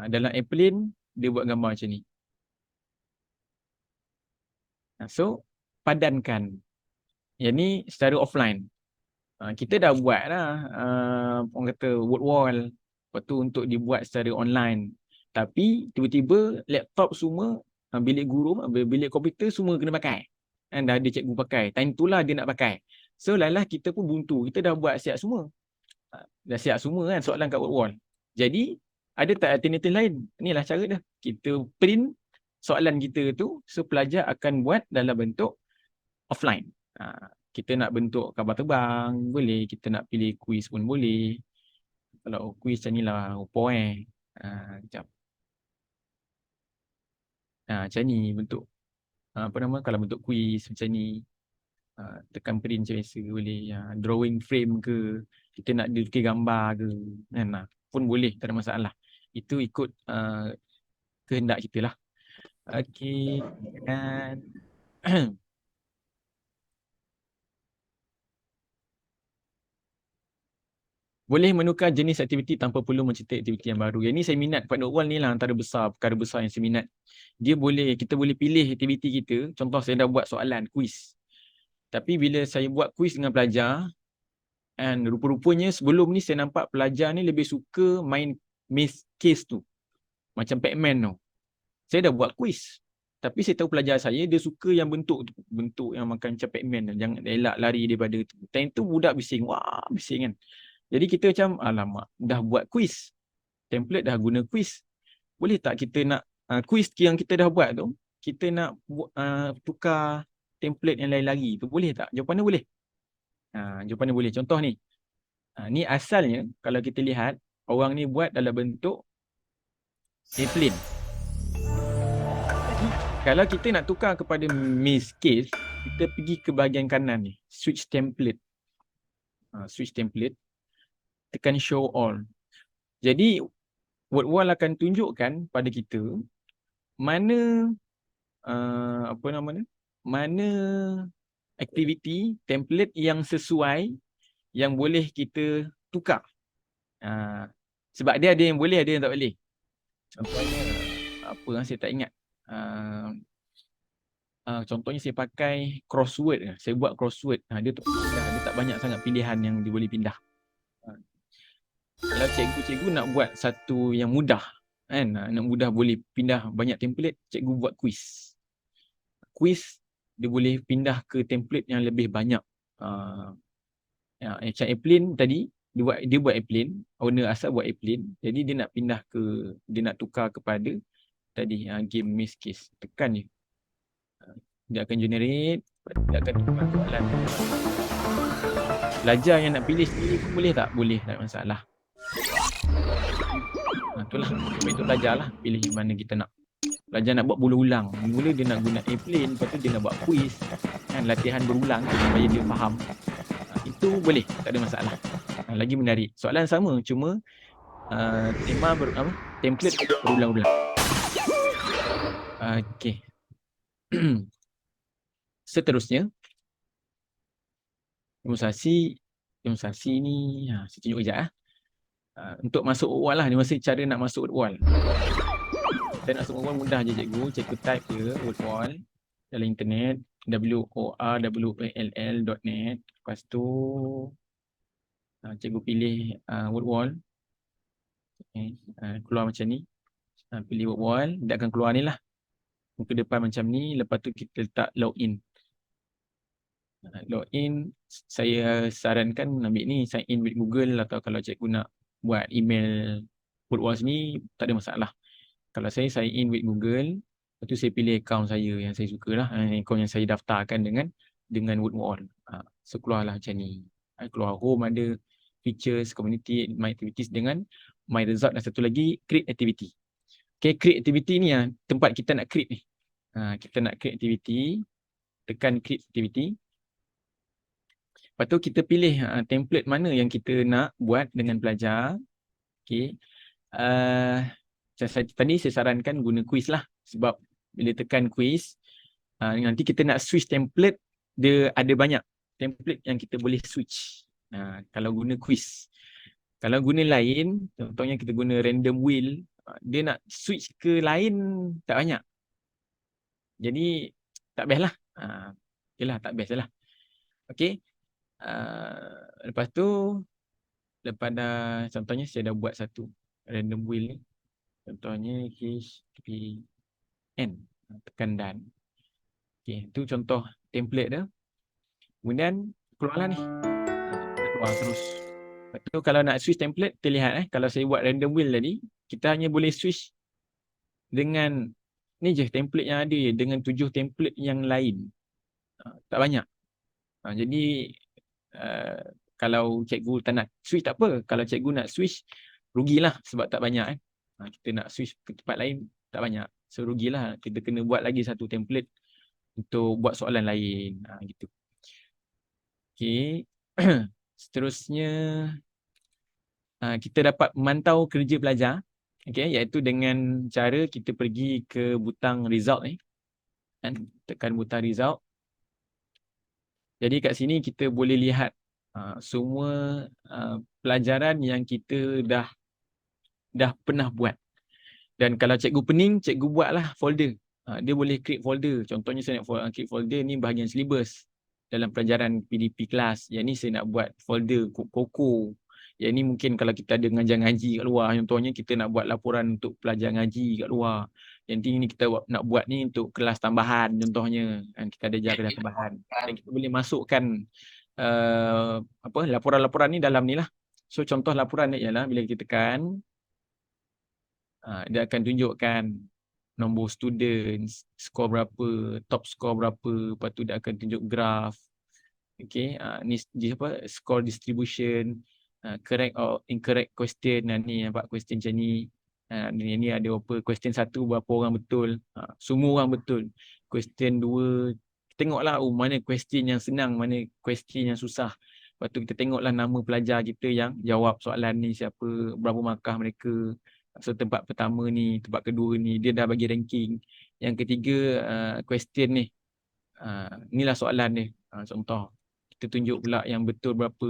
Dalam airplane, dia buat gambar macam ni. So, padankan. Yang ni secara offline. Kita dah buat lah, orang kata word wall. Lepas tu untuk dibuat secara online. Tapi tiba-tiba laptop semua, bilik guru, bilik komputer semua kena pakai. Dan dah ada cikgu pakai. Time tu lah dia nak pakai. So lah kita pun buntu. Kita dah buat siap semua. Dah siap semua kan soalan kat word wall. Jadi ada tak alternatif lain? Inilah cara dia. Kita print soalan kita tu. So pelajar akan buat dalam bentuk offline. Kita nak bentuk kapal terbang, boleh. Kita nak pilih quiz pun boleh. Kalau quiz macam ni lah, macam. Macam ni bentuk. Kalau bentuk quiz macam ni. Tekan print macam biasa boleh. Drawing frame ke, kita nak dilukis gambar ke. Pun boleh, tak ada masalah. Itu ikut kehendak kita lah. Okey. Dan boleh menukar jenis aktiviti tanpa perlu mencetak aktiviti yang baru. Yang ni saya minat pada wall ni lah antara perkara besar yang saya minat. Kita boleh pilih aktiviti kita. Contoh saya dah buat soalan, quiz. Tapi bila saya buat quiz dengan pelajar, and rupa-rupanya sebelum ni saya nampak pelajar ni lebih suka main maze case tu. Macam Pac-Man tu. Saya dah buat quiz. Tapi saya tahu pelajar saya, dia suka yang bentuk tu. Bentuk yang makan macam Pac-Man tu. Jangan elak lari daripada tu. Time tu budak bising. Wah, bising kan. Jadi kita macam, alamak, dah buat quiz. Template dah guna quiz. Boleh tak kita nak, quiz yang kita dah buat tu, kita nak tukar template yang lain lagi tu, boleh tak? Jawapannya boleh. Jawapannya boleh. Contoh ni. Ni asalnya, kalau kita lihat, orang ni buat dalam bentuk airplane. Jadi, kalau kita nak tukar kepada maze case, kita pergi ke bahagian kanan ni. Switch template. Switch template. tekan show all. Jadi word wall akan tunjukkan pada kita mana mana aktiviti template yang sesuai yang boleh kita tukar. Sebab dia ada yang boleh, ada yang tak boleh. Contohnya saya tak ingat. Contohnya saya pakai crossword. Saya buat crossword. Dia tak banyak sangat pilihan yang dia boleh pindah. Kalau cikgu nak buat satu yang mudah, kan, nak mudah boleh pindah banyak template, cikgu buat quiz. Quiz dia boleh pindah ke template yang lebih banyak. Macam airplane tadi, dia buat airplane, owner asal buat airplane, jadi dia nak tukar kepada tadi game miss case. Tekan je. Dia akan generate, dia akan tukar soalan. Pelajar yang nak pilih sendiri pun boleh tak? Boleh, tak masalah. Itulah, itu belajar lah, pilih mana kita nak. Belajar nak buat berulang. Mula dia nak guna airplane, lepas tu dia nak buat quiz, kan, latihan berulang supaya dia faham. Itu boleh, tak ada masalah. Lagi menarik. Soalan sama, cuma template berulang-ulang. Okey. Seterusnya, demonstrasi ni saya tunjuk kejap. Untuk masuk word wall lah, demonstrasi cara nak masuk word wall. Saya nak masuk word wall mudah je cikgu. Cikgu type je word wall dalam internet, worwall.net. Lepas tu cikgu pilih word wall. Keluar macam ni. Pilih word wall, dia akan keluar ni lah. Muka depan macam ni. Lepas tu kita letak login. Login, saya sarankan ambil ni, sign in with Google, atau kalau cikgu nak buat email word wall ni, tak ada masalah. Kalau saya sign in with Google, lepas tu saya pilih akaun saya yang saya suka lah, akaun yang saya daftarkan dengan word wall. So keluarlah macam ni. Keluar home ada features, community, my activities dengan my result, dan satu lagi create activity. Okay, create activity ni tempat kita nak create ni. Kita nak create activity, tekan create activity. Lepas tu kita pilih template mana yang kita nak buat dengan pelajar. Okay. Tadi saya sarankan guna quiz lah. Sebab bila tekan quiz, nanti kita nak switch template, dia ada banyak template yang kita boleh switch. Kalau guna quiz. Kalau guna lain, contohnya kita guna random wheel, dia nak switch ke lain tak banyak. Jadi tak best lah. Okeylah, tak best lah. Okay. Lepas tu, lepas dah, contohnya saya dah buat satu random wheel ni. Contohnya HPN. Tekan done. Okay, tu contoh template dia. Kemudian keluarlah ni. Keluar terus. Lepas tu kalau nak switch template, kita lihat kalau saya buat random wheel tadi, kita hanya boleh switch dengan ni je template yang ada, dengan 7 template yang lain. Tak banyak. Jadi kalau cikgu tak nak switch tak apa. Kalau cikgu nak switch, rugilah sebab tak banyak. Kita nak switch ke tempat lain, tak banyak. So rugilah. Kita kena buat lagi satu template untuk buat soalan lain. Gitu. Okay. Seterusnya, kita dapat memantau kerja pelajar. Okay, iaitu dengan cara kita pergi ke butang result ni. Tekan butang result. Jadi kat sini kita boleh lihat semua pelajaran yang kita dah pernah buat. Dan kalau cikgu pening, cikgu buatlah folder. Dia boleh create folder. Contohnya saya nak create folder ni bahagian syllabus dalam pelajaran PDP kelas. Yang ni saya nak buat folder Koko. Yang ni mungkin kalau kita ada ngajar ngaji kat luar. Contohnya kita nak buat laporan untuk pelajar ngaji kat luar. Yang ni kita nak buat ni untuk kelas tambahan contohnya. Kita ada ajar kelas tambahan. Dan kita boleh masukkan laporan-laporan ni dalam ni lah. So contoh laporan ni ialah bila kita tekan, dia akan tunjukkan nombor student, skor berapa, top skor berapa, lepas tu dia akan tunjuk graf. Okay, ni score distribution, correct or incorrect question. Ni nampak question macam ni. Ni ada apa, question 1 berapa orang betul, semua orang betul. Question 2, tengoklah mana question yang senang, mana question yang susah. Lepas tu kita tengoklah nama pelajar kita yang jawab soalan ni siapa, berapa markah mereka. So tempat pertama ni, tempat kedua ni, dia dah bagi ranking. Yang ketiga, question ni. Inilah soalan ni. Contoh, kita tunjuk pula yang betul berapa,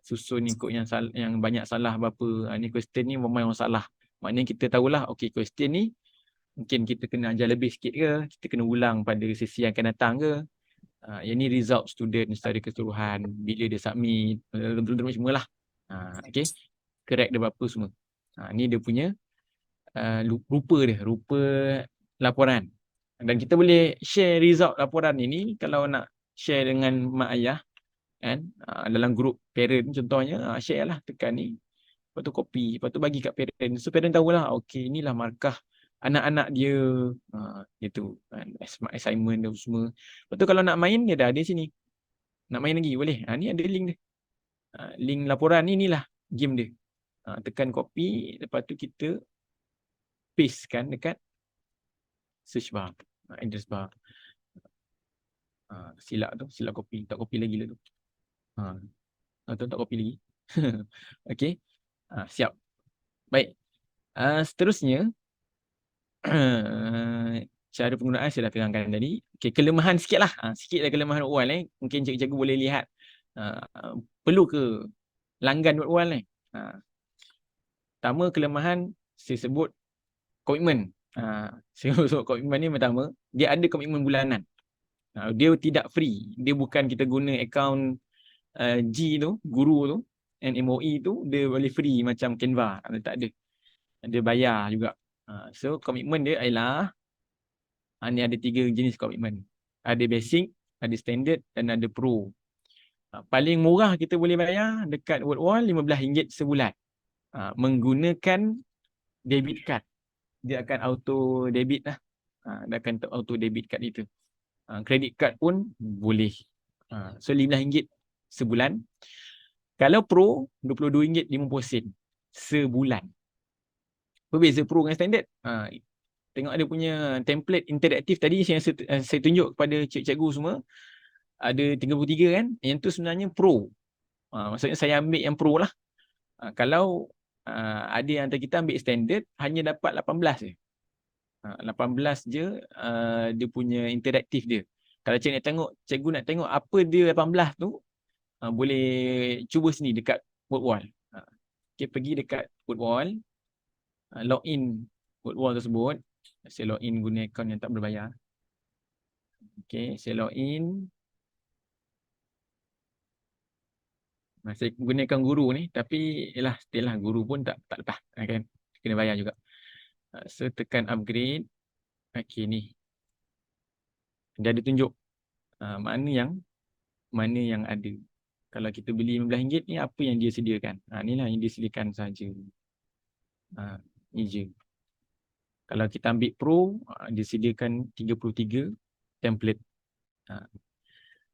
susun ikut yang banyak salah berapa. Ni question ni memang yang salah. Maknanya kita tahulah, okey, question ni mungkin kita kena ajar lebih sikit ke, kita kena ulang pada sesi yang akan datang ke. Yang ni result student secara keseluruhan, bila dia submit, semualah. Okay, correct dia berapa semua. Ni dia punya rupa laporan. Dan kita boleh share result laporan ini kalau nak share dengan mak ayah kan, dalam grup parent contohnya, share lah, tekan ni, lepas tu copy, lepas tu bagi kat parent. So parent tahulah, okey, inilah markah anak-anak dia, gitu kan, assignment dia semua. Lepas tu kalau nak main, dia dah ada sini. Nak main lagi boleh. Ni ada link dia. Link laporan ni, inilah game dia. Tekan copy, lepas tu kita paste kan dekat search bar, address bar. Silap copy, tak copy lagi lah tu. Tu tak copy lagi. Okey. Siap. Baik. Seterusnya, cara penggunaan saya dah terangkan tadi. Okey, kelemahan sikit lah. Sikit lah kelemahan word wall mungkin cikgu-cikgu boleh lihat. Perlu ke langgan word wall ni? Pertama kelemahan saya sebut komitmen. Saya sebut komitmen ni pertama, dia ada komitmen bulanan. Dia tidak free. Dia bukan kita guna akaun G tu, guru tu, and MOE tu, dia boleh free macam Canva. Tak ada. Dia bayar juga. So komitmen dia ialah, ni ada 3 jenis komitmen. Ada basic, ada standard dan ada pro. Paling murah kita boleh bayar dekat WordWall RM15 sebulan. Menggunakan debit card. Dia akan auto debit lah. Dia akan auto debit card itu. Credit card pun boleh. So RM15 sebulan. Kalau pro, RM22.50 sebulan. Berbeza pro dengan standard. Tengok ada punya template interaktif tadi saya tunjuk kepada cikgu semua. Ada 33 kan. Yang tu sebenarnya pro. Maksudnya saya ambil yang pro lah. Kalau ada yang antara kita ambil standard, hanya dapat 18 je. 18 je dia punya interaktif dia. Kalau cikgu nak tengok apa dia 18 tu, boleh cuba sini dekat WordWall. Okay, pergi dekat WordWall, login WordWall tersebut. Saya login guna akaun yang tak berbayar. Okay, saya login. Saya gunakan guru ni, tapi yalah, still lah guru pun tak lepas kan, kena bayar juga. So tekan upgrade. Okay, ni dia ada tunjuk mana yang ada. Kalau kita beli RM15 ni, apa yang dia sediakan. Inilah yang dia sediakan saja. Ni je. Kalau kita ambil pro, dia sediakan 33 template.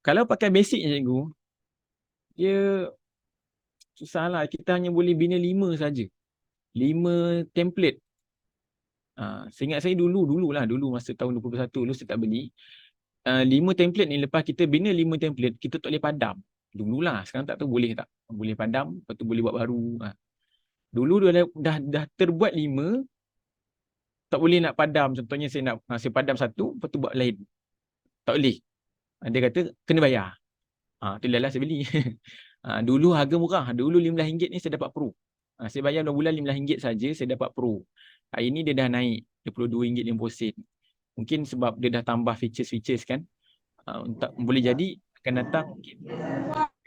Kalau pakai basic cikgu, dia susahlah. Kita hanya boleh bina 5 saja. 5 template. Seingat saya dulu masa tahun 2021 dulu saya tak beli. 5 template ni, lepas kita bina 5 template, kita tak boleh padam. Dululah, sekarang tak tahu boleh tak. Boleh padam, lepas tu boleh buat baru. Dulu dah terbuat 5, tak boleh nak padam. Contohnya saya padam 1, lepas tu buat lain. Tak boleh. Dia kata kena bayar. Itulah saya beli. Dulu harga murah. Dulu RM15 ni saya dapat pro. Saya bayar 2 bulan RM15 saja, saya dapat pro. Hari ni dia dah naik RM22.50. Mungkin sebab dia dah tambah features kan. Boleh jadi akan datang mungkin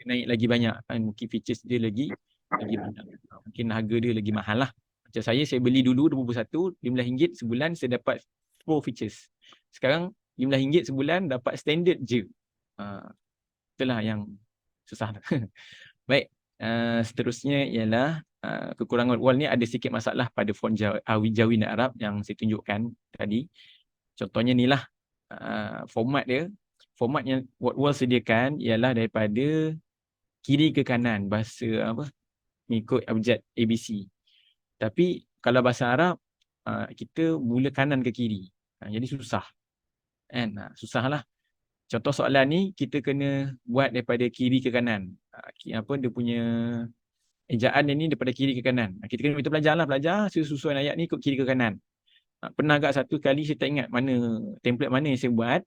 naik lagi banyak. Mungkin features dia lagi banyak. Mungkin harga dia lagi mahal lah. Macam saya beli dulu 2021, RM15 sebulan saya dapat pro features. Sekarang RM15 sebulan dapat standard je. Itulah yang susah. Baik, seterusnya ialah kekurangan WordWall ni ada sikit masalah pada font Jawi dan Arab yang saya tunjukkan tadi. Contohnya ni lah format dia. Format yang WordWall sediakan ialah daripada kiri ke kanan, bahasa mengikut abjad ABC. Tapi kalau bahasa Arab, kita mula kanan ke kiri. Jadi susah. Susah lah. Contoh soalan ni kita kena buat daripada kiri ke kanan. apa dia punya ejaan dia ni daripada kiri ke kanan. Kita kena kita belajar susunan ayat ni ikut kiri ke kanan. Pernah agak satu kali saya tak ingat template mana yang saya buat,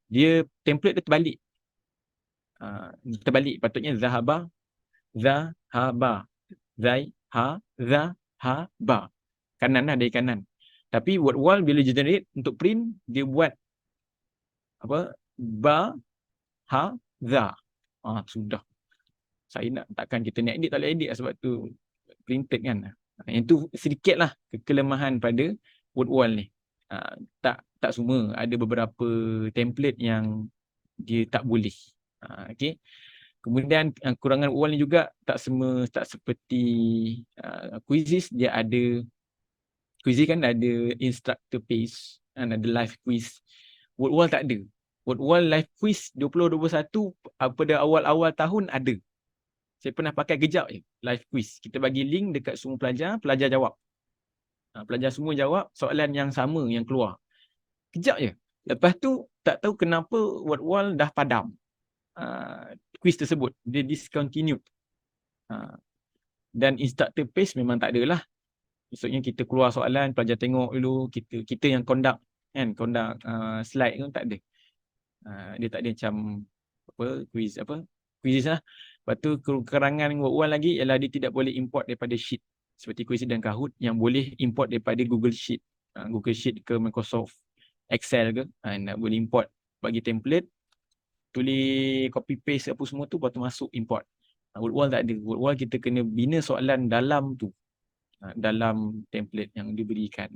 dia template dia terbalik. Terbalik, patutnya zahaba, zahaba. Kanan lah, dari kanan. Tapi word wall bila generate untuk print, dia buat apa? Ba, ha, za. Sudah. Saya takkan kita nak edit, tak boleh edit lah, sebab tu printed kan. Yang tu sedikit lah kelemahan pada word wall ni. Tak semua, ada beberapa template yang dia tak boleh. Okay. Kemudian kurangan word wall ni juga tak seperti quizzes. Dia ada quizzes kan, ada instructor page kan, ada live quiz. Word wall tak ada. Word wall live quiz 2021 pada awal-awal tahun ada. Saya pernah pakai kejap je live quiz. Kita bagi link dekat semua pelajar, pelajar jawab. Pelajar semua jawab soalan yang sama yang keluar. Kejap je. Lepas tu tak tahu kenapa word wall dah padam. Quiz tersebut dia discontinued. Dan instructor page memang tak ada lah. Maksudnya kita keluar soalan, pelajar tengok dulu, kita yang conduct kan, slide tu tak ada. Dia tak ada macam quiz lah. Lepas tu kekurangan word wall lagi ialah dia tidak boleh import daripada sheet seperti Quiz dan Kahoot, yang boleh import daripada Google Sheet. Google Sheet ke Microsoft Excel ke, nak boleh import, bagi template, tulis copy paste apa semua tu, lepas tu masuk import. Word wall tak ada. Word wall kita kena bina soalan dalam tu, dalam template yang diberikan.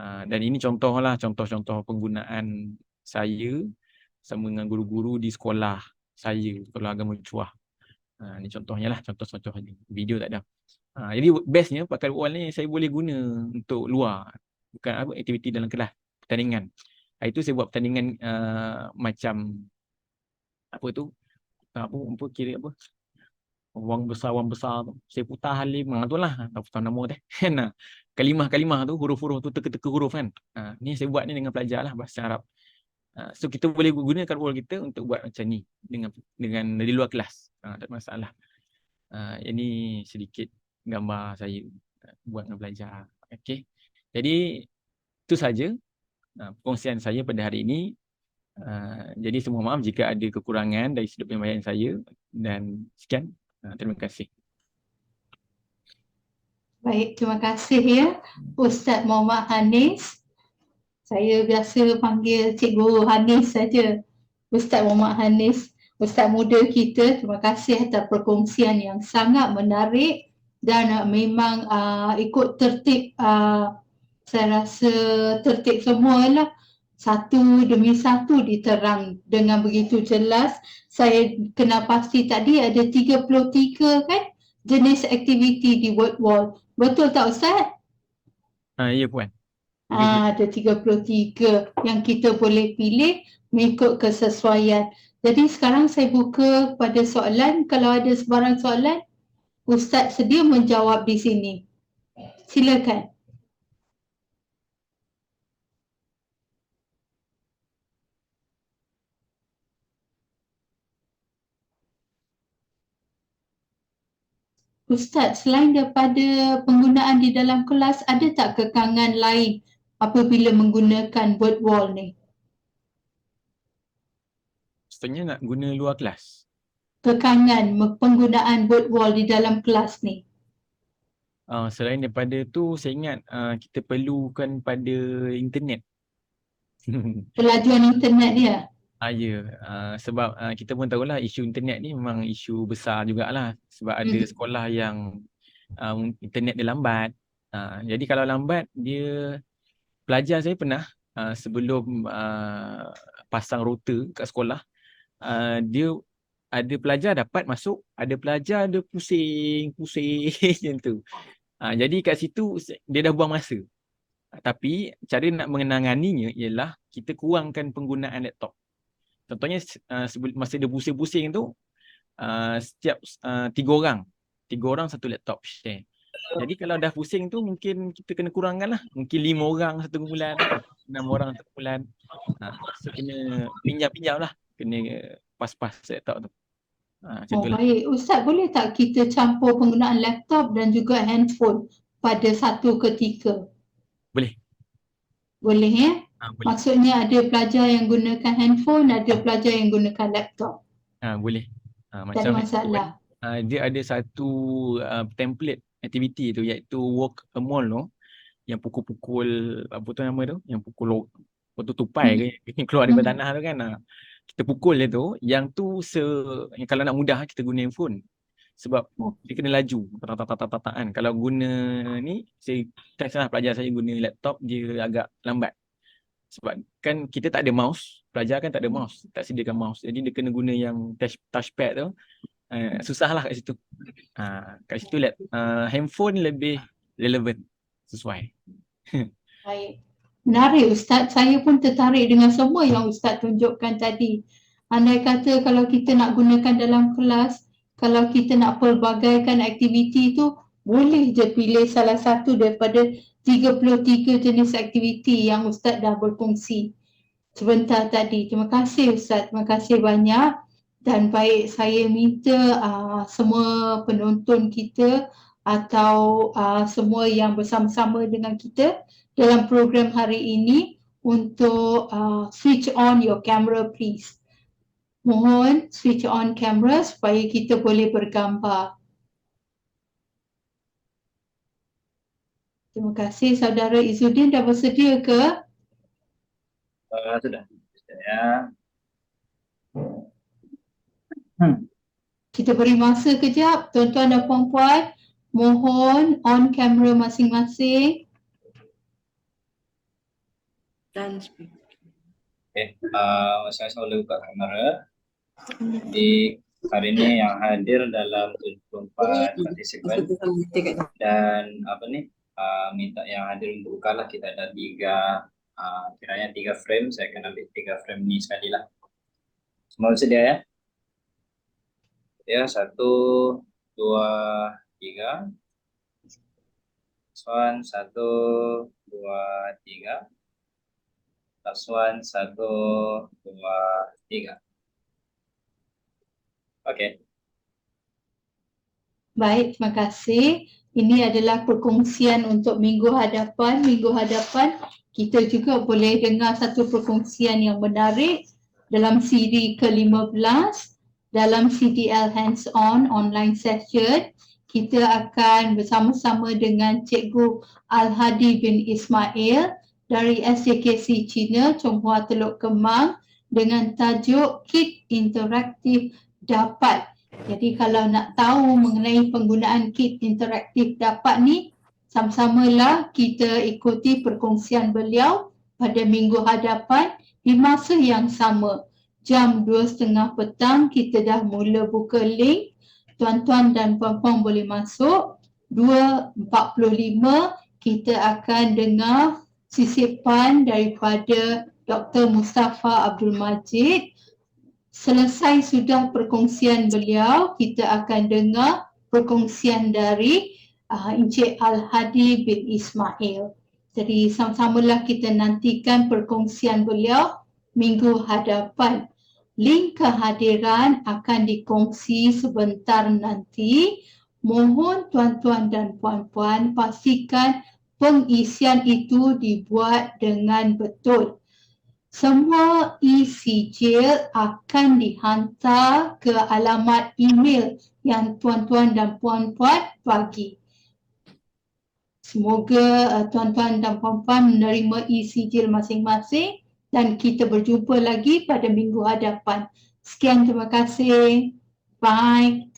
Dan ini contoh-contoh penggunaan saya sama dengan guru-guru di sekolah saya, sekolah agama Cuah. Ini contohnya lah, contoh-contoh video tak ada. Jadi bestnya pakai word wall ni saya boleh guna untuk luar, bukan aktiviti dalam kelas, pertandingan. Itu saya buat pertandingan macam kira wang besar tu. Saya putar halimah tu lah, tak putar nama teh. Kalimah-kalimah tu, huruf-huruf tu, teka-teka huruf kan. Ni saya buat ni dengan pelajar lah, bahasa Arab. So kita boleh gunakan word kita untuk buat macam ni dengan di luar kelas. Tak ada masalah. Ini sedikit gambar saya buat dengan pelajar. Okey. Jadi itu saja perkongsian saya pada hari ini. Jadi semua maaf jika ada kekurangan dari sudut penyampaian saya, dan sekian. Terima kasih. Baik, terima kasih ya Ustaz Muhammad Hanis. Saya biasa panggil Cikgu Hanis saja. Ustaz Muhammad Hanis, Ustaz muda kita, terima kasih atas perkongsian yang sangat menarik dan memang ikut tertib, saya rasa tertib semualah, satu demi satu diterang dengan begitu jelas. Saya kena pasti tadi ada 33 kan jenis aktiviti di word wall. Betul tak Ustaz? Ya Puan. Ada 33 yang kita boleh pilih mengikut kesesuaian. Jadi sekarang saya buka pada soalan. Kalau ada sebarang soalan, Ustaz sedia menjawab di sini. Silakan. Ustaz, selain daripada penggunaan di dalam kelas, ada tak kekangan lain apabila menggunakan word wall ni? Maksudnya nak guna luar kelas? Kekangan penggunaan word wall di dalam kelas ni. Selain daripada tu, saya ingat kita perlukan pada internet. Pelajuan internet dia? Sebab kita pun tahulah isu internet ni memang isu besar jugalah. Sebab ada sekolah yang internet dia lambat. Jadi kalau lambat, pelajar saya pernah sebelum pasang router kat sekolah, dia ada pelajar dapat masuk, ada pelajar dia pusing macam tu. Jadi kat situ dia dah buang masa. Tapi cara nak mengenanganinya ialah kita kurangkan penggunaan laptop. Contohnya masa dia pusing-pusing tu, setiap 3 orang satu laptop share. Jadi kalau dah pusing tu mungkin kita kena kurangkan lah. Mungkin 5 orang satu bulan, 6 orang satu bulan. So kena pinjam lah. Kena pas-pas laptop tu. Macam Oh, itulah. baik. Ustaz, boleh tak kita campur penggunaan laptop dan juga handphone pada satu ketika? Boleh. Boleh ya? Boleh. Maksudnya ada pelajar yang gunakan handphone, ada pelajar yang gunakan laptop. Boleh. Tak ada Macam masalah. dia ada satu template aktiviti tu, iaitu walk a mall tu, yang pukul-pukul, apa tu nama tu, yang pukul tupai ke yang keluar daripada tanah tu kan. Kita pukul dia tu, yang tu kalau nak mudah kita guna handphone. Sebab dia kena laju kan. Kalau guna ni, saya pelajar saya guna laptop, dia agak lambat. Sebab kan kita tak ada mouse, pelajar kan tak ada mouse, tak sediakan mouse. Jadi dia kena guna yang touchpad tu. Susah lah kat situ. Kat situ handphone lebih relevan, sesuai. Baik. Menarik Ustaz, saya pun tertarik dengan semua yang Ustaz tunjukkan tadi. Andai kata kalau kita nak gunakan dalam kelas, kalau kita nak pelbagaikan aktiviti tu, boleh je pilih salah satu daripada 33 jenis aktiviti yang Ustaz dah berkongsi sebentar tadi. Terima kasih Ustaz, terima kasih banyak. Dan baik, saya minta semua penonton kita atau semua yang bersama-sama dengan kita dalam program hari ini untuk switch on your camera please. Mohon switch on camera supaya kita boleh bergambar. Terima kasih. Saudara Izzuddin dah bersedia ke? Sudah. Ya. Kita beri masa kejap, tuan-tuan dan puan-puan. Mohon on kamera masing-masing. Saya boleh buka kamera. Di hari ini yang hadir dalam 74 partisipan dan minta yang hadir untuk bukalah. Kita ada kiranya 3 frame. Saya akan ambil 3 frame ni sekali lah. Semua bersedia ya? Ya, 1, 2, 3. One, 1, 2, 3. Last one, 1, 2, 3. Okey. Baik, terima kasih. Ini adalah perkongsian untuk minggu hadapan. Minggu hadapan kita juga boleh dengar satu perkongsian yang menarik dalam siri ke-15 dalam CDL Hands-On online session. Kita akan bersama-sama dengan Cikgu Al-Hadi bin Ismail dari SJKC China, Chonghua Teluk Kemang dengan tajuk Kit Interaktif Dapat. Jadi kalau nak tahu mengenai penggunaan kit interaktif dapat ni, sama-samalah kita ikuti perkongsian beliau pada minggu hadapan di masa yang sama. Jam 2.30 petang kita dah mula buka link. Tuan-tuan dan puan-puan boleh masuk. 2.45 kita akan dengar sisipan daripada Dr. Mustafa Abdul Majid. Selesai sudah perkongsian beliau, kita akan dengar perkongsian dari Encik Al-Hadi bin Ismail. Jadi sama-samalah kita nantikan perkongsian beliau minggu hadapan. Link kehadiran akan dikongsi sebentar nanti. Mohon tuan-tuan dan puan-puan pastikan pengisian itu dibuat dengan betul. Semua e-sijil akan dihantar ke alamat email yang tuan-tuan dan puan-puan bagi. Semoga tuan-tuan dan puan-puan menerima e-sijil masing-masing dan kita berjumpa lagi pada minggu hadapan. Sekian, terima kasih. Bye.